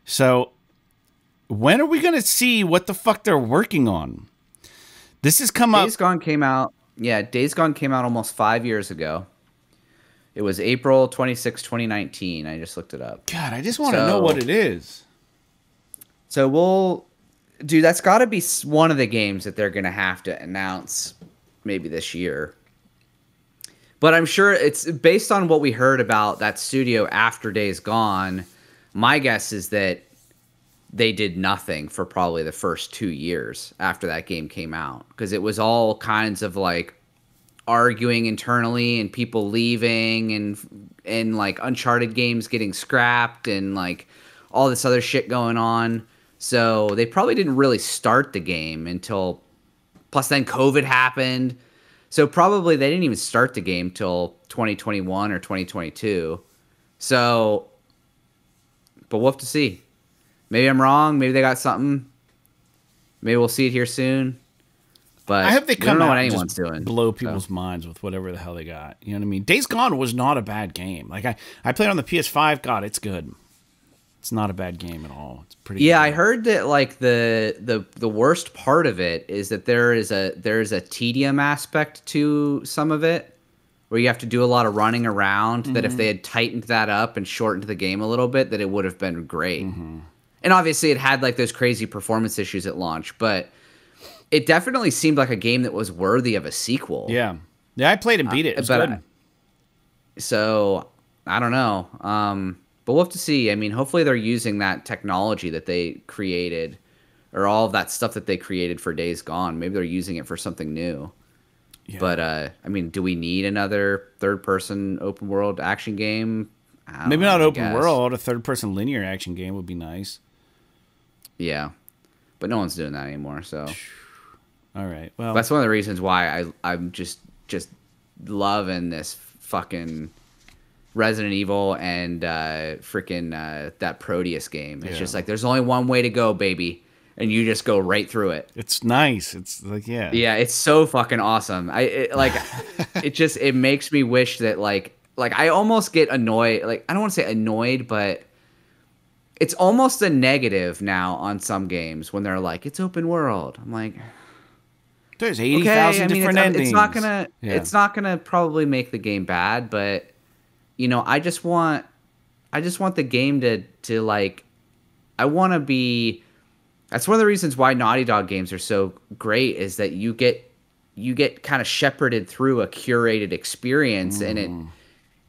So when are we going to see what the fuck they're working on? This has come up. Days Gone came out. Yeah, Days Gone came out almost 5 years ago. It was April 26, 2019. I just looked it up. God, I just want to know what it is. So dude, that's got to be one of the games that they're going to have to announce maybe this year. But I'm sure it's based on what we heard about that studio after Days Gone. My guess is that they did nothing for probably the first 2 years after that game came out, because it was all kinds of like arguing internally and people leaving and like Uncharted games getting scrapped and like all this other shit going on. So they probably didn't really start the game until, plus then COVID happened. So probably they didn't even start the game till 2021 or 2022. So, but we'll have to see. Maybe I'm wrong. Maybe they got something. Maybe we'll see it here soon. But I hope they come don't know out what and anyone's just doing. blow people's minds with whatever the hell they got. You know what I mean? Days Gone was not a bad game. Like I played on the PS5. God, it's good. It's not a bad game at all. It's pretty. Yeah, good. I heard that like the worst part of it is that there's a tedium aspect to some of it, where you have to do a lot of running around. That if they had tightened that up and shortened the game a little bit, that it would have been great. And obviously, it had like those crazy performance issues at launch, but it definitely seemed like a game that was worthy of a sequel. Yeah, I played and beat it. It was good. So I don't know, but we'll have to see. I mean, hopefully they're using that technology that they created, or all of that stuff that they created for Days Gone. Maybe they're using it for something new. Yeah. But I mean, do we need another third-person open-world action game? Maybe not open world. A third-person linear action game would be nice. Yeah, but no one's doing that anymore. So, all right. Well, that's one of the reasons why I'm just loving this fucking Resident Evil and freaking that Prodeus game. It's just like there's only one way to go, baby, and you just go right through it. It's nice. It's like yeah, it's so fucking awesome. It makes me wish that like I almost get annoyed. Like I don't want to say annoyed, but it's almost a negative now on some games when they're like, it's open world. I'm like, there's 80,000 different endings. It's not gonna probably make the game bad, but you know, I just want the game to like, I want to be. That's one of the reasons why Naughty Dog games are so great, is that you get kind of shepherded through a curated experience,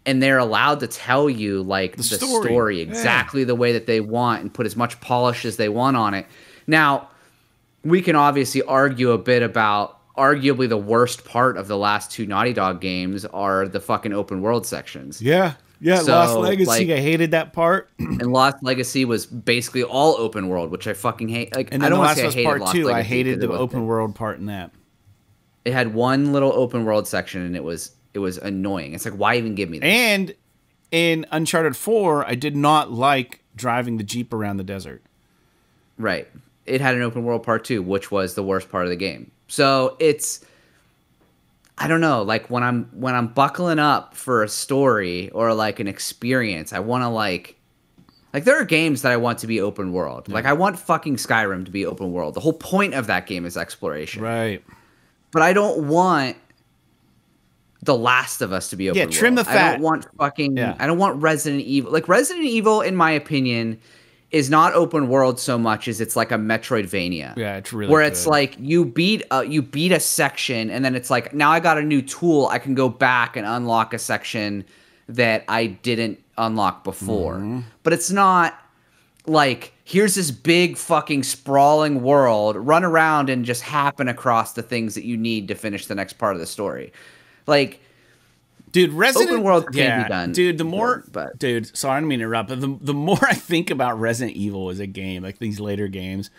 and they're allowed to tell you like the story exactly the way that they want and put as much polish as they want on it. Now, we can obviously argue a bit about arguably the worst part of the last two Naughty Dog games are the fucking open world sections. Yeah. So, Lost Legacy, I hated that part. And Lost Legacy was basically all open world, which I fucking hate. Like, and then I don't want to say I hated part Lost Legacy. I hated the open world part in that. It had one little open world section, and it was annoying. It's like, why even give me this? And in Uncharted 4, I did not like driving the Jeep around the desert. Right. It had an open world part too, which was the worst part of the game. So it's, I don't know, like when I'm buckling up for a story or like an experience, I want to like there are games that I want to be open world. Yeah. Like I want fucking Skyrim to be open world. The whole point of that game is exploration. Right. But I don't want The Last of Us to be open world. Yeah, trim the fat. I don't want I don't want Resident Evil. Like Resident Evil, in my opinion, is not open world so much as it's like a Metroidvania. Yeah, it's really where good. It's like you beat a section, and then it's like, now I got a new tool. I can go back and unlock a section that I didn't unlock before. Mm-hmm. But it's not like, here's this big fucking sprawling world, run around and just happen across the things that you need to finish the next part of the story. Like, dude, open world can be done. Dude, dude, sorry, I didn't mean to interrupt, but the more I think about Resident Evil as a game, like these later games,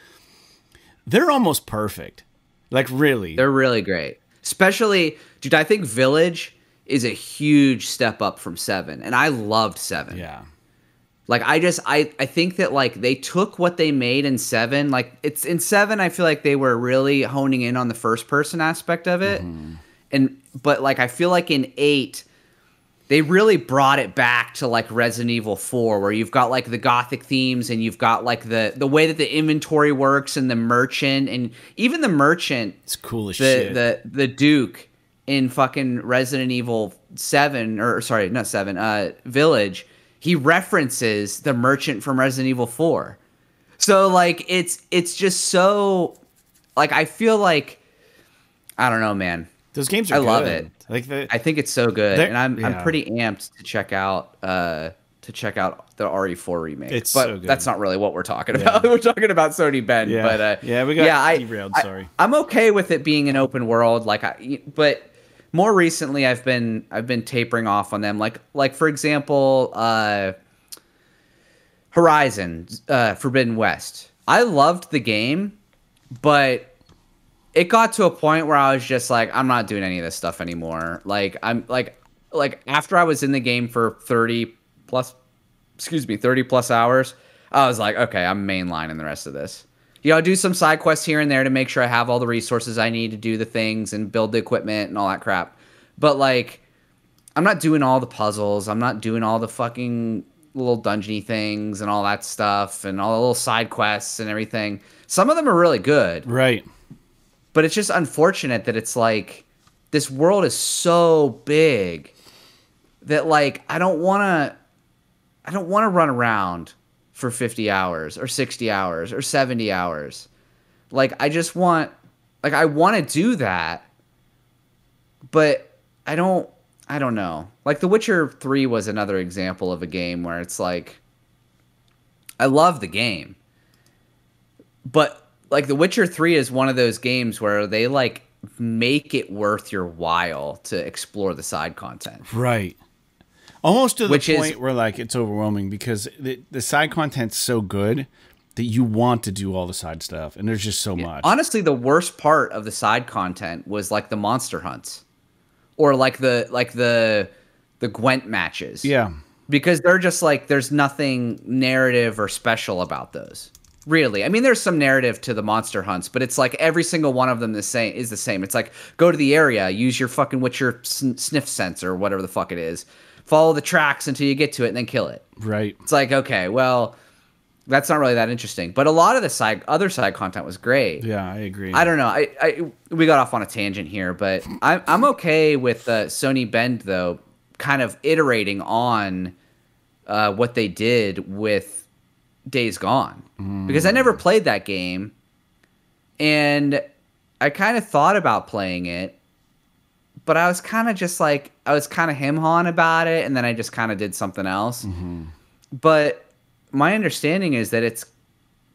they're almost perfect. Like, really. They're really great. Especially, dude, I think Village is a huge step up from 7, and I loved 7. Yeah. Like, I think that, like, they took what they made in 7. Like, it's in 7, I feel like they were really honing in on the first person aspect of it. But like, I feel like in 8, they really brought it back to like Resident Evil 4, where you've got like the gothic themes, and you've got like the way that the inventory works, and the merchant, and even the merchant. It's cool as shit. The Duke in fucking Resident Evil 7, or sorry, not 7, Village. He references the merchant from Resident Evil 4. So like, it's just so, like, I feel like, I don't know, man. Those games are good. I love it. Like, I think it's so good, and I'm yeah. pretty amped to check out the RE4 remake. It's but so good. that's not really what we're talking about. We're talking about Sony Bend. Yeah. But we got derailed. Sorry. I'm okay with it being an open world. But more recently, I've been tapering off on them. Like for example, Horizon Forbidden West. I loved the game, but it got to a point where I was just like, I'm not doing any of this stuff anymore. Like, I'm like after I was in the game for 30 plus hours, I was like, okay, I'm mainlining the rest of this. You know, do some side quests here and there to make sure I have all the resources I need to do the things and build the equipment and all that crap. But like, I'm not doing all the puzzles. I'm not doing all the fucking little dungeony things and all that stuff and all the little side quests and everything. Some of them are really good. Right. But it's just unfortunate that it's like, this world is so big that like, I don't want to run around for 50 hours or 60 hours or 70 hours. Like, I want to do that, but I don't know. Like, The Witcher 3 was another example of a game where it's like, I love the game, but like, The Witcher 3 is one of those games where they like make it worth your while to explore the side content. Right. Almost to the point where like it's overwhelming, because the side content's so good that you want to do all the side stuff, and there's just so much. Honestly, the worst part of the side content was like the monster hunts, or like the Gwent matches. Yeah. Because they're just like, there's nothing narrative or special about those. Really. I mean, there's some narrative to the monster hunts, but it's like every single one of them is the same. It's like, go to the area, use your fucking Witcher sniff sensor or whatever the fuck it is. Follow the tracks until you get to it and then kill it. Right. It's like, okay, well, that's not really that interesting. But a lot of the other side content was great. Yeah, I agree. I don't know. We got off on a tangent here, but I'm okay with Sony Bend, though, kind of iterating on what they did with Days Gone, because I never played that game, and I kind of thought about playing it, but I was kind of just like, I was kind of hem-hawing about it, and then I just kind of did something else. But my understanding is that it's a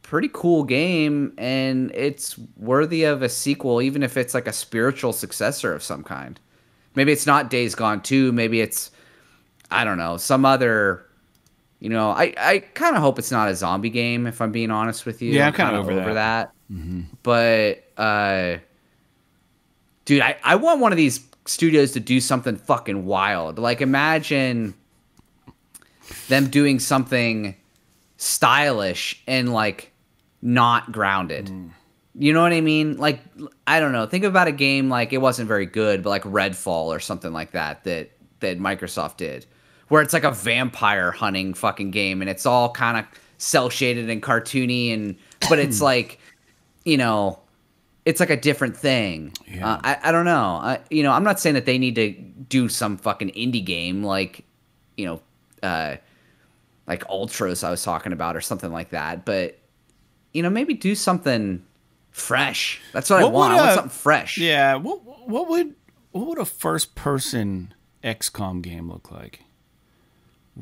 pretty cool game, and it's worthy of a sequel, even if it's like a spiritual successor of some kind. Maybe it's not Days Gone 2, maybe it's, I don't know, some other... You know, I kind of hope it's not a zombie game, if I'm being honest with you. Yeah, I'm kind of over that. But, dude, I want one of these studios to do something fucking wild. Like, imagine them doing something stylish and, like, not grounded. You know what I mean? Like, I don't know. Think about a game like, it wasn't very good, but like Redfall or something like that Microsoft did, where it's like a vampire hunting fucking game, and it's all kind of cel shaded and cartoony, but it's like, you know, it's like a different thing. Yeah. I don't know. You know, I'm not saying that they need to do some fucking indie game like, you know, like Ultras I was talking about or something like that, but you know, maybe do something fresh. That's what I want. I want something fresh. Yeah. What would a first person XCOM game look like?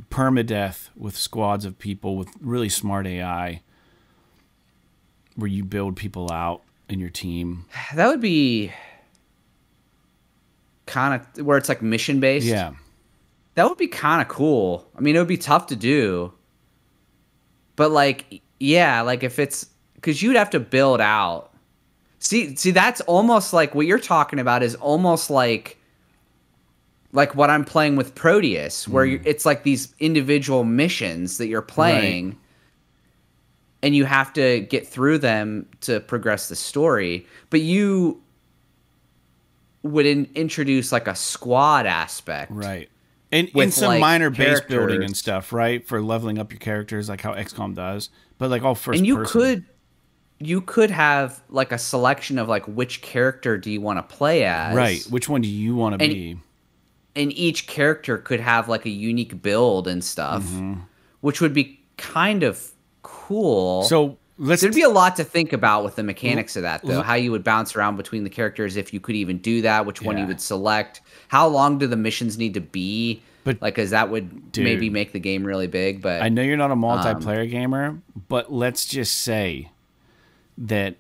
Permadeath with squads of people with really smart AI, where you build people out in your team. That would be kind of where it's like mission based. Yeah. That would be kind of cool. I mean, it would be tough to do, but like, yeah, like if it's, because you'd have to build out. See, that's almost like what you're talking about is almost like what I'm playing with Prodeus, where it's like these individual missions that you're playing, Right. and you have to get through them to progress the story. But you would introduce like a squad aspect, Right. And with some like minor base building and characters. stuff, right? For leveling up your characters, like how XCOM does. But like all first And person. you could have like a selection of like which character do you want to play Right. as, Which one do you want to and be? each character could have like a unique build and stuff, which would be kind of cool. So There'd be a lot to think about with the mechanics of that, though. How you would bounce around between the characters, if you could even do that, which one you Yeah. would select, how long do the missions need to be, But, like, because that would maybe dude, make the game really big. But I know you're not a multiplayer gamer, but let's just say that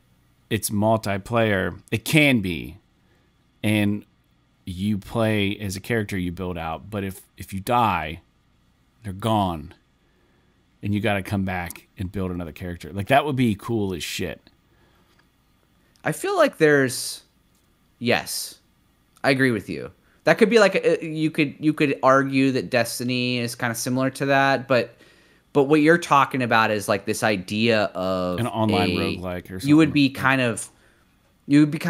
it's multiplayer. It can be. And you play as a character you build out, but if you die, they're gone. And you got to come back and build another character. Like, that would be cool as shit. I feel like yes, I agree with you. That could be like you could argue that Destiny is kind of similar to that, but what you're talking about is like this idea of An online roguelike or something. You would be kind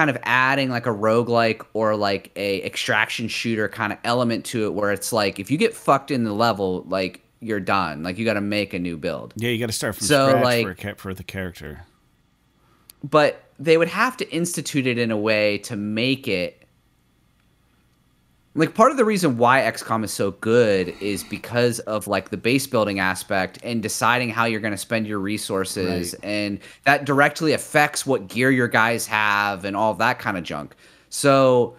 of adding like a roguelike or like a extraction shooter kind of element to it, where it's like if you get fucked in the level, like you're done. Like you got to make a new build. Yeah, you got to start from So, scratch like, for the character. But they would have to institute it in a way to make it like, part of the reason why XCOM is so good is because of like the base building aspect and deciding how you're going to spend your resources, Right. and that directly affects what gear your guys have and all that kind of junk. So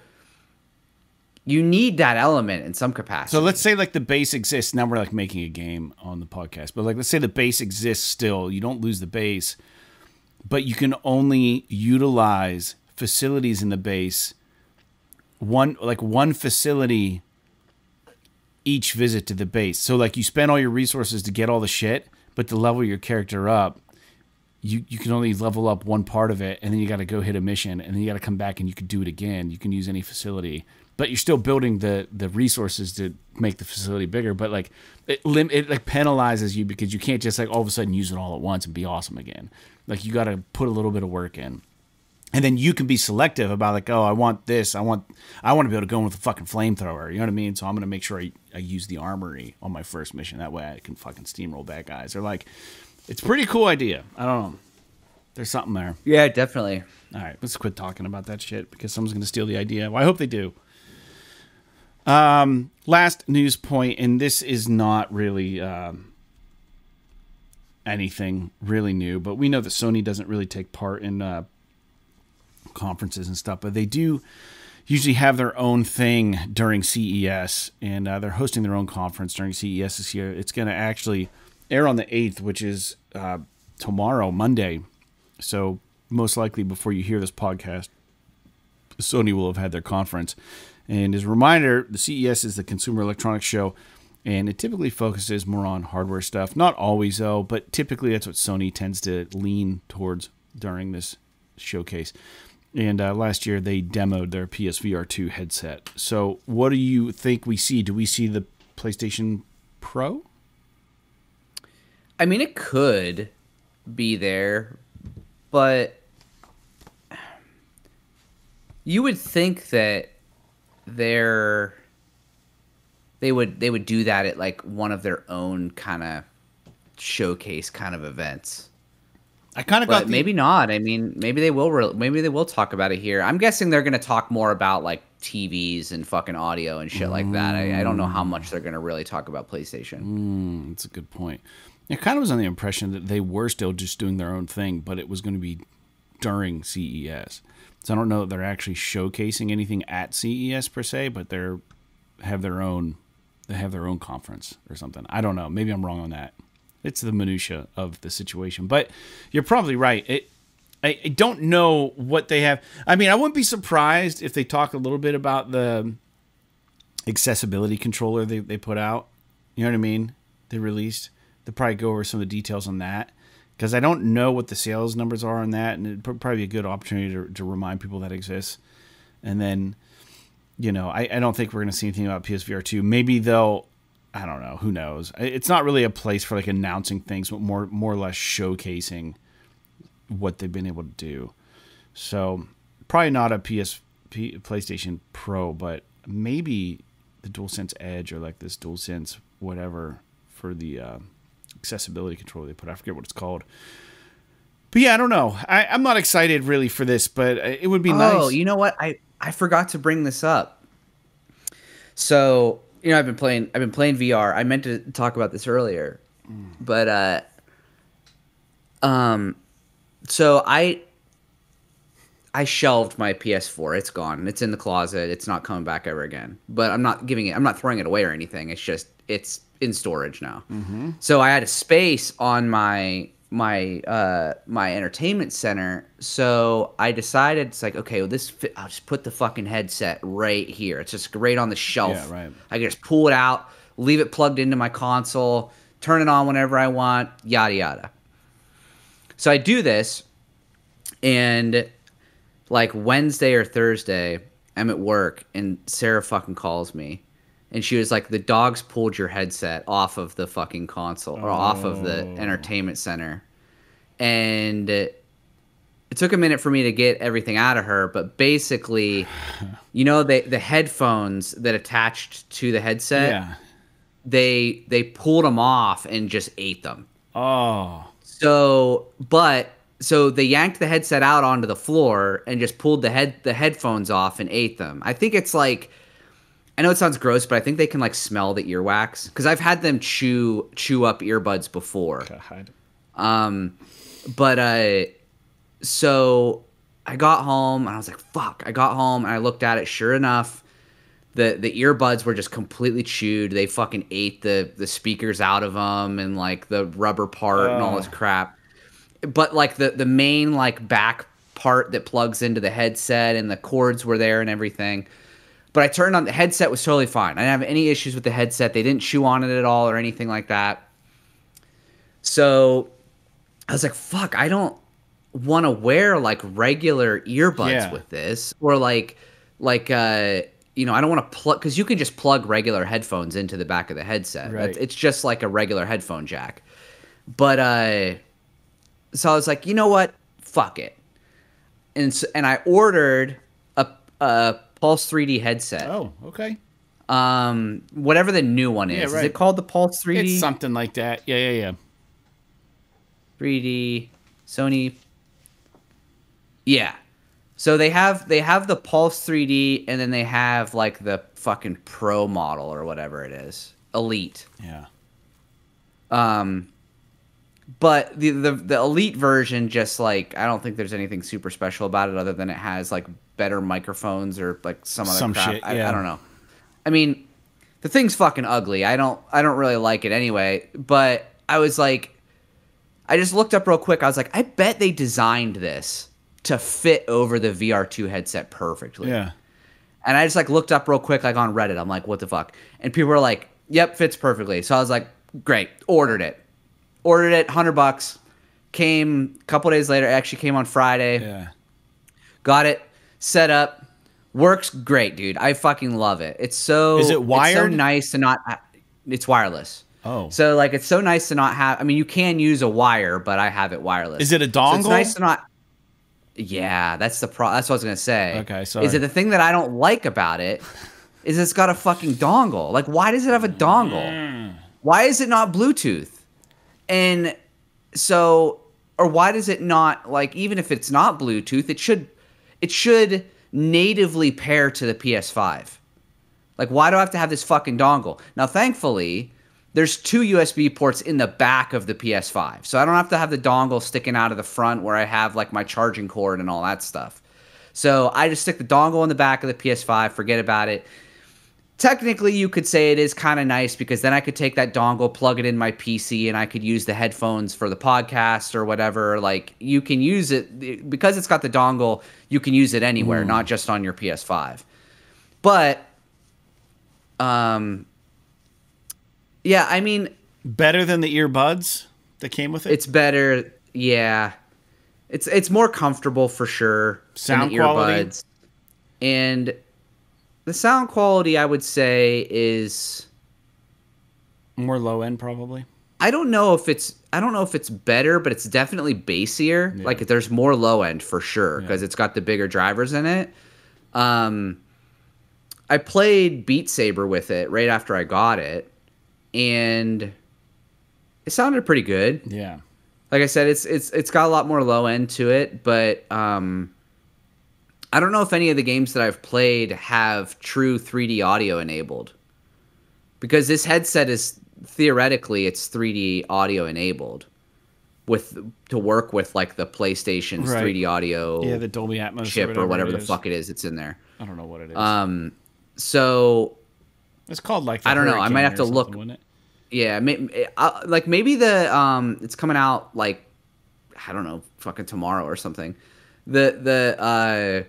you need that element in some capacity. So let's say like the base exists. Now we're like making a game on the podcast, but like let's say the base exists still. You don't lose the base, but you can only utilize facilities in the base. One facility each visit to the base. So like you spend all your resources to get all the shit, but to level your character up, you can only level up one part of it, and then you got to go hit a mission, and then you got to come back and you can do it again. You can use any facility, but you're still building the resources to make the facility bigger. But like it like penalizes you because you can't just like all of a sudden use it all at once and be awesome again. Like you got to put a little bit of work in. And then you can be selective about like, oh, I want this. I want to be able to go in with a fucking flamethrower. You know what I mean? So I'm going to make sure I use the armory on my first mission. That way I can fucking steamroll bad guys. They're like, it's a pretty cool idea. I don't know. There's something there. Yeah, definitely. All right, let's quit talking about that shit because someone's going to steal the idea. Well, I hope they do. Last news point, and this is not really anything really new, but we know that Sony doesn't really take part in conferences and stuff, but they do usually have their own thing during CES, and they're hosting their own conference during CES this year. It's going to actually air on the 8th, which is tomorrow, Monday. So most likely before you hear this podcast, Sony will have had their conference. And as a reminder, the CES is the Consumer Electronics Show, and it typically focuses more on hardware stuff. Not always, though, but typically that's what Sony tends to lean towards during this showcase. And last year, they demoed their PSVR 2 headset. So what do you think we see? Do we see the PlayStation Pro? I mean, it could be there, but you would think that they would do that at like one of their own kind of showcase kind of events. I kind of got maybe not. I mean, maybe they will. Maybe they will talk about it here. I'm guessing they're going to talk more about like TVs and fucking audio and shit like that. I don't know how much they're going to really talk about PlayStation. That's a good point. It kind of was on the impression that they were still just doing their own thing, but it was going to be during CES. So I don't know that they're actually showcasing anything at CES per se, but they have their own conference or something. I don't know. Maybe I'm wrong on that. It's the minutia of the situation, but you're probably right. I don't know what they have. I mean, I wouldn't be surprised if they talk a little bit about the accessibility controller they put out. You know what I mean? They released. They'll probably go over some of the details on that. because I don't know what the sales numbers are on that, and it'd probably be a good opportunity to remind people that exists. And then, I don't think we're going to see anything about PSVR 2. Maybe they'll, I don't know, who knows? It's not really a place for like announcing things, but more or less showcasing what they've been able to do. So probably not a PlayStation Pro, but maybe the DualSense Edge or like this DualSense whatever for the accessibility controller they put. I forget what it's called. But yeah, I don't know. I'm not excited really for this, but it would be nice. Oh, you know what? I forgot to bring this up. So, I've been playing VR. I meant to talk about this earlier. But so I shelved my PS4. It's gone. It's in the closet. It's not coming back ever again. But I'm not throwing it away or anything. It's just it's in storage now. Mm-hmm. So I had a space on my entertainment center. So I decided it's like, okay, well, I'll just put the fucking headset right here. It's just right on the shelf. Yeah, right. I can just pull it out, leave it plugged into my console, turn it on whenever I want, yada yada. So I do this, and like Wednesday or Thursday, I'm at work, and Sarah fucking calls me. And she was like, the dogs pulled your headset off of the fucking console or off of the entertainment center. And it took a minute for me to get everything out of her. But basically, the headphones that attached to the headset, they pulled them off and just ate them. Oh. So they yanked the headset out onto the floor and just pulled the headphones off and ate them. I think it's like, I know it sounds gross, but I think they can like smell the earwax because I've had them chew up earbuds before. God. So I got home and I was like, fuck. I got home and I looked at it. Sure enough, the earbuds were just completely chewed. They fucking ate the speakers out of them and like the rubber part and all this crap. But like the main like back part that plugs into the headset and the cords were there and everything. But I turned on, the headset was totally fine. I didn't have any issues with the headset. They didn't chew on it at all or anything like that. So I was like, fuck, I don't want to wear like regular earbuds with this. Or I don't want to plug, because you can just plug regular headphones into the back of the headset. Right. It's just like a regular headphone jack. But so I was like, you know what? Fuck it. And I ordered a Pulse 3D headset. Oh, okay. Whatever the new one is. Yeah, right. Is it called the Pulse 3D? It's something like that. Yeah. 3D Sony. Yeah. So they have the Pulse 3D, and then they have like the fucking Pro model or whatever it is. Elite. Yeah. But the Elite version, just like, I don't think there's anything super special about it other than it has like better microphones or like some other crap. Shit, yeah. I don't know. I mean, the thing's fucking ugly. I don't really like it anyway. But I was like, I just looked up real quick. I was like, I bet they designed this to fit over the VR2 headset perfectly. Yeah. And I just like looked up real quick, like on Reddit. I'm like, what the fuck? And people were like, yep, fits perfectly. So I was like, great. Ordered it, $100. Came a couple days later. It actually came on Friday. Yeah. Got it set up. Works great, dude. I fucking love it. It's so. Is it wired? It's so nice to not. It's wireless. Oh. So like, it's so nice to not have. I mean, you can use a wire, but I have it wireless. Is it a dongle? So it's nice to not. Yeah, that's the That's what I was gonna say. Okay, sorry. Is it the thing that I don't like about it? Is it's got a fucking dongle? Like, why does it have a dongle? Why is it not Bluetooth? And so, or why does it not, like, even if it's not Bluetooth, it should natively pair to the PS5. Like, why do I have to have this fucking dongle? Now, thankfully, there's 2 USB ports in the back of the PS5. So I don't have to have the dongle sticking out of the front where I have, like, my charging cord and all that stuff. So I just stick the dongle in the back of the PS5, forget about it. Technically, you could say it is kind of nice because then I could take that dongle, plug it in my PC, and I could use the headphones for the podcast or whatever. Like, you can use it because it's got the dongle. You can use it anywhere, not just on your PS5. But, yeah, I mean, better than the earbuds that came with it. It's better. yeah, it's more comfortable for sure. Sound than the quality? earbuds. And the sound quality, I would say, is More low end, probably. I don't know if it's better, but it's definitely bassier. Yeah. Like there's more low end for sure because Yeah. it's got the bigger drivers in it. I played Beat Saber with it right after I got it, and it sounded pretty good. Yeah. Like I said, it's got a lot more low end to it, but I don't know if any of the games that I've played have true 3D audio enabled, because this headset is theoretically it's 3D audio enabled to work with like the PlayStation's Right. 3D audio The Dolby Atmos chip or whatever it the is. fuck it is. It's in there. I don't know what it is. So It's called like the I don't know. I might have to Hurricane or look. something, wouldn't it? Yeah, like maybe it's coming out like I don't know, fucking tomorrow or something. The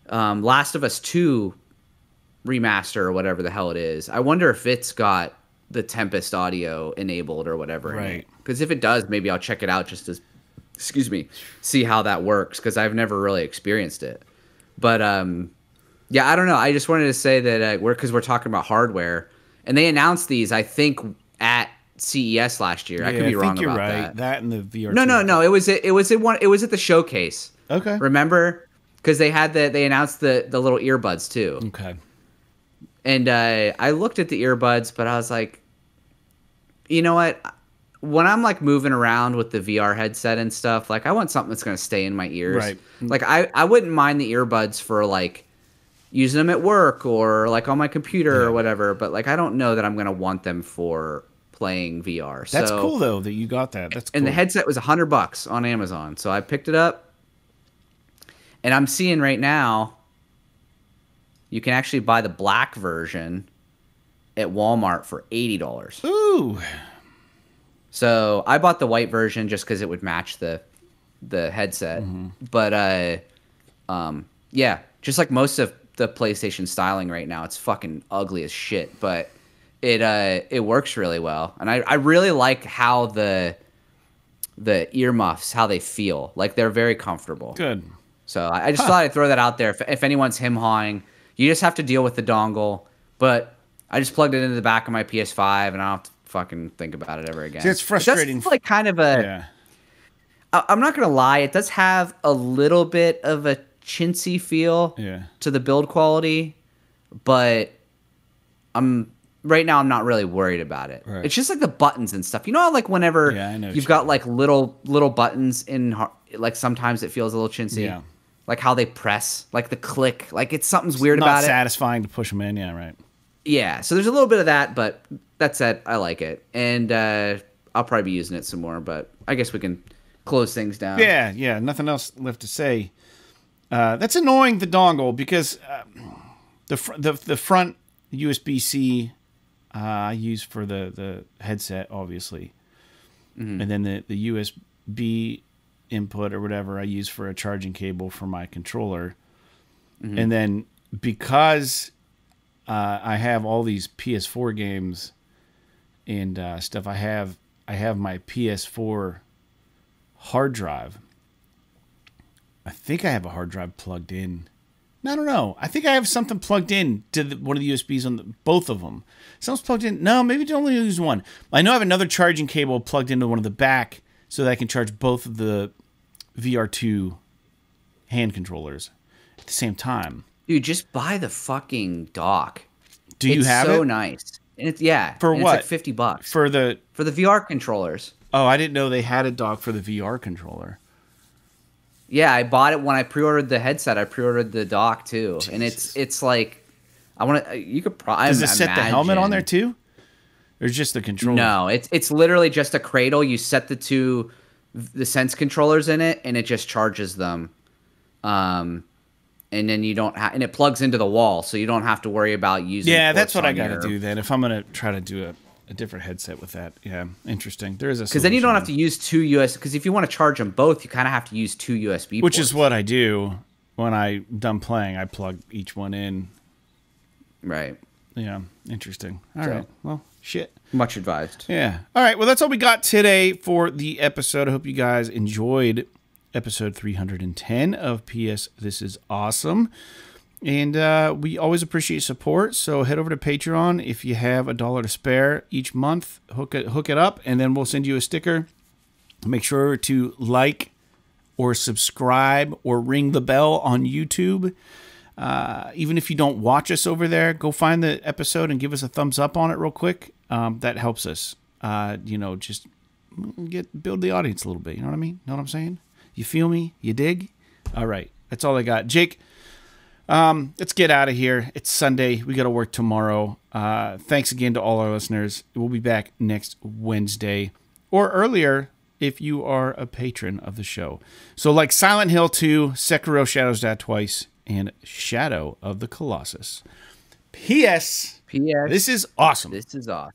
Last of Us 2 remaster or whatever the hell it is. I wonder if it's got the Tempest audio enabled or whatever. Right. Because if it does, maybe I'll check it out just to, see how that works, because I've never really experienced it. But yeah, I don't know. I just wanted to say that because we're talking about hardware, and they announced these, I think, at CES last year. I could be wrong think you're about right. that. That and the VR. No. It was at the showcase. Okay. Remember? Because they announced the little earbuds too. Okay. And I looked at the earbuds, but I was like, you know what? When I'm like moving around with the VR headset and stuff, like I want something that's going to stay in my ears. Right. Like I wouldn't mind the earbuds for like using them at work or like on my computer or whatever. But like I don't know that I'm going to want them for playing VR. That's cool though that you got that. That's cool. And the headset was $100 on Amazon, so I picked it up. And I'm seeing right now, you can actually buy the black version at Walmart for $80. Ooh. So I bought the white version just because it would match the headset. Mm-hmm. But yeah, just like most of the PlayStation styling right now, it's fucking ugly as shit. But it works really well, and I really like how the earmuffs, how they feel. Like they're very comfortable. Good. So I just thought I'd throw that out there. If anyone's him-hawing, you just have to deal with the dongle. But I just plugged it into the back of my PS5, and I don't have to fucking think about it ever again. See, it's frustrating. That's like kind of a... Yeah. I'm not going to lie. It does have a little bit of a chintzy feel to the build quality. But right now I'm not really worried about it. Right. It's just like the buttons and stuff. You know how like whenever I know you've got like little buttons in, like sometimes it feels a little chintzy. Yeah. Like how they press, like the click, like something's weird Not about it. satisfying to push them in. Yeah, right. Yeah, so there's a little bit of that, but that said, I like it. And I'll probably be using it some more, but I guess we can close things down. Yeah. Nothing else left to say. That's annoying, the dongle, because the front USB-C I use for the headset, obviously. Mm-hmm. And then the USB input or whatever I use for a charging cable for my controller. Mm-hmm. And then because I have all these PS4 games and stuff, I have my PS4 hard drive. I think I have a hard drive plugged in. I don't know. I think I have something plugged in to one of the USBs on both of them. Something's plugged in. No, maybe only use one. I know I have another charging cable plugged into one of the back so that I can charge both of the VR2 hand controllers at the same time. Dude, just buy the fucking dock. Do you have it? It's so nice. And it's For what? It's like $50 For the VR controllers. Oh, I didn't know they had a dock for the VR controller. Yeah, I bought it when I pre-ordered the headset. I pre-ordered the dock too. Jesus. And it's like I want to. You could probably. Does it set the helmet on there too, or just the controller? No, it's literally just a cradle. You set the Sense controllers in it, and it just charges them. And then you don't and it plugs into the wall, so you don't have to worry about using. Yeah, that's what I got to do then. If I'm gonna try to do a different headset with that, yeah, interesting. There is a because then you don't have to use two USB. Because if you want to charge them both, you kind of have to use two USB. Which ports. is what I do when I'm done playing. I plug each one in. Right. Yeah, interesting. All right. Well, shit. Much advised. Yeah. All right. Well, that's all we got today for the episode. I hope you guys enjoyed episode 310 of PS This Is Awesome. And we always appreciate support. So head over to Patreon if you have $1 to spare each month. Hook it up, and then we'll send you a sticker. Make sure to like or subscribe or ring the bell on YouTube. Even if you don't watch us over there, go find the episode and give us a thumbs up on it real quick. That helps us, just build the audience a little bit. You know what I mean? Know what I'm saying? You feel me? You dig? All right. That's all I got. Jake, let's get out of here. It's Sunday. We got to work tomorrow. Thanks again to all our listeners. We'll be back next Wednesday or earlier if you are a patron of the show. So like Silent Hill 2, Sekiro Shadows Die Twice, and Shadow of the Colossus. P.S. P.S. This is awesome. This is awesome.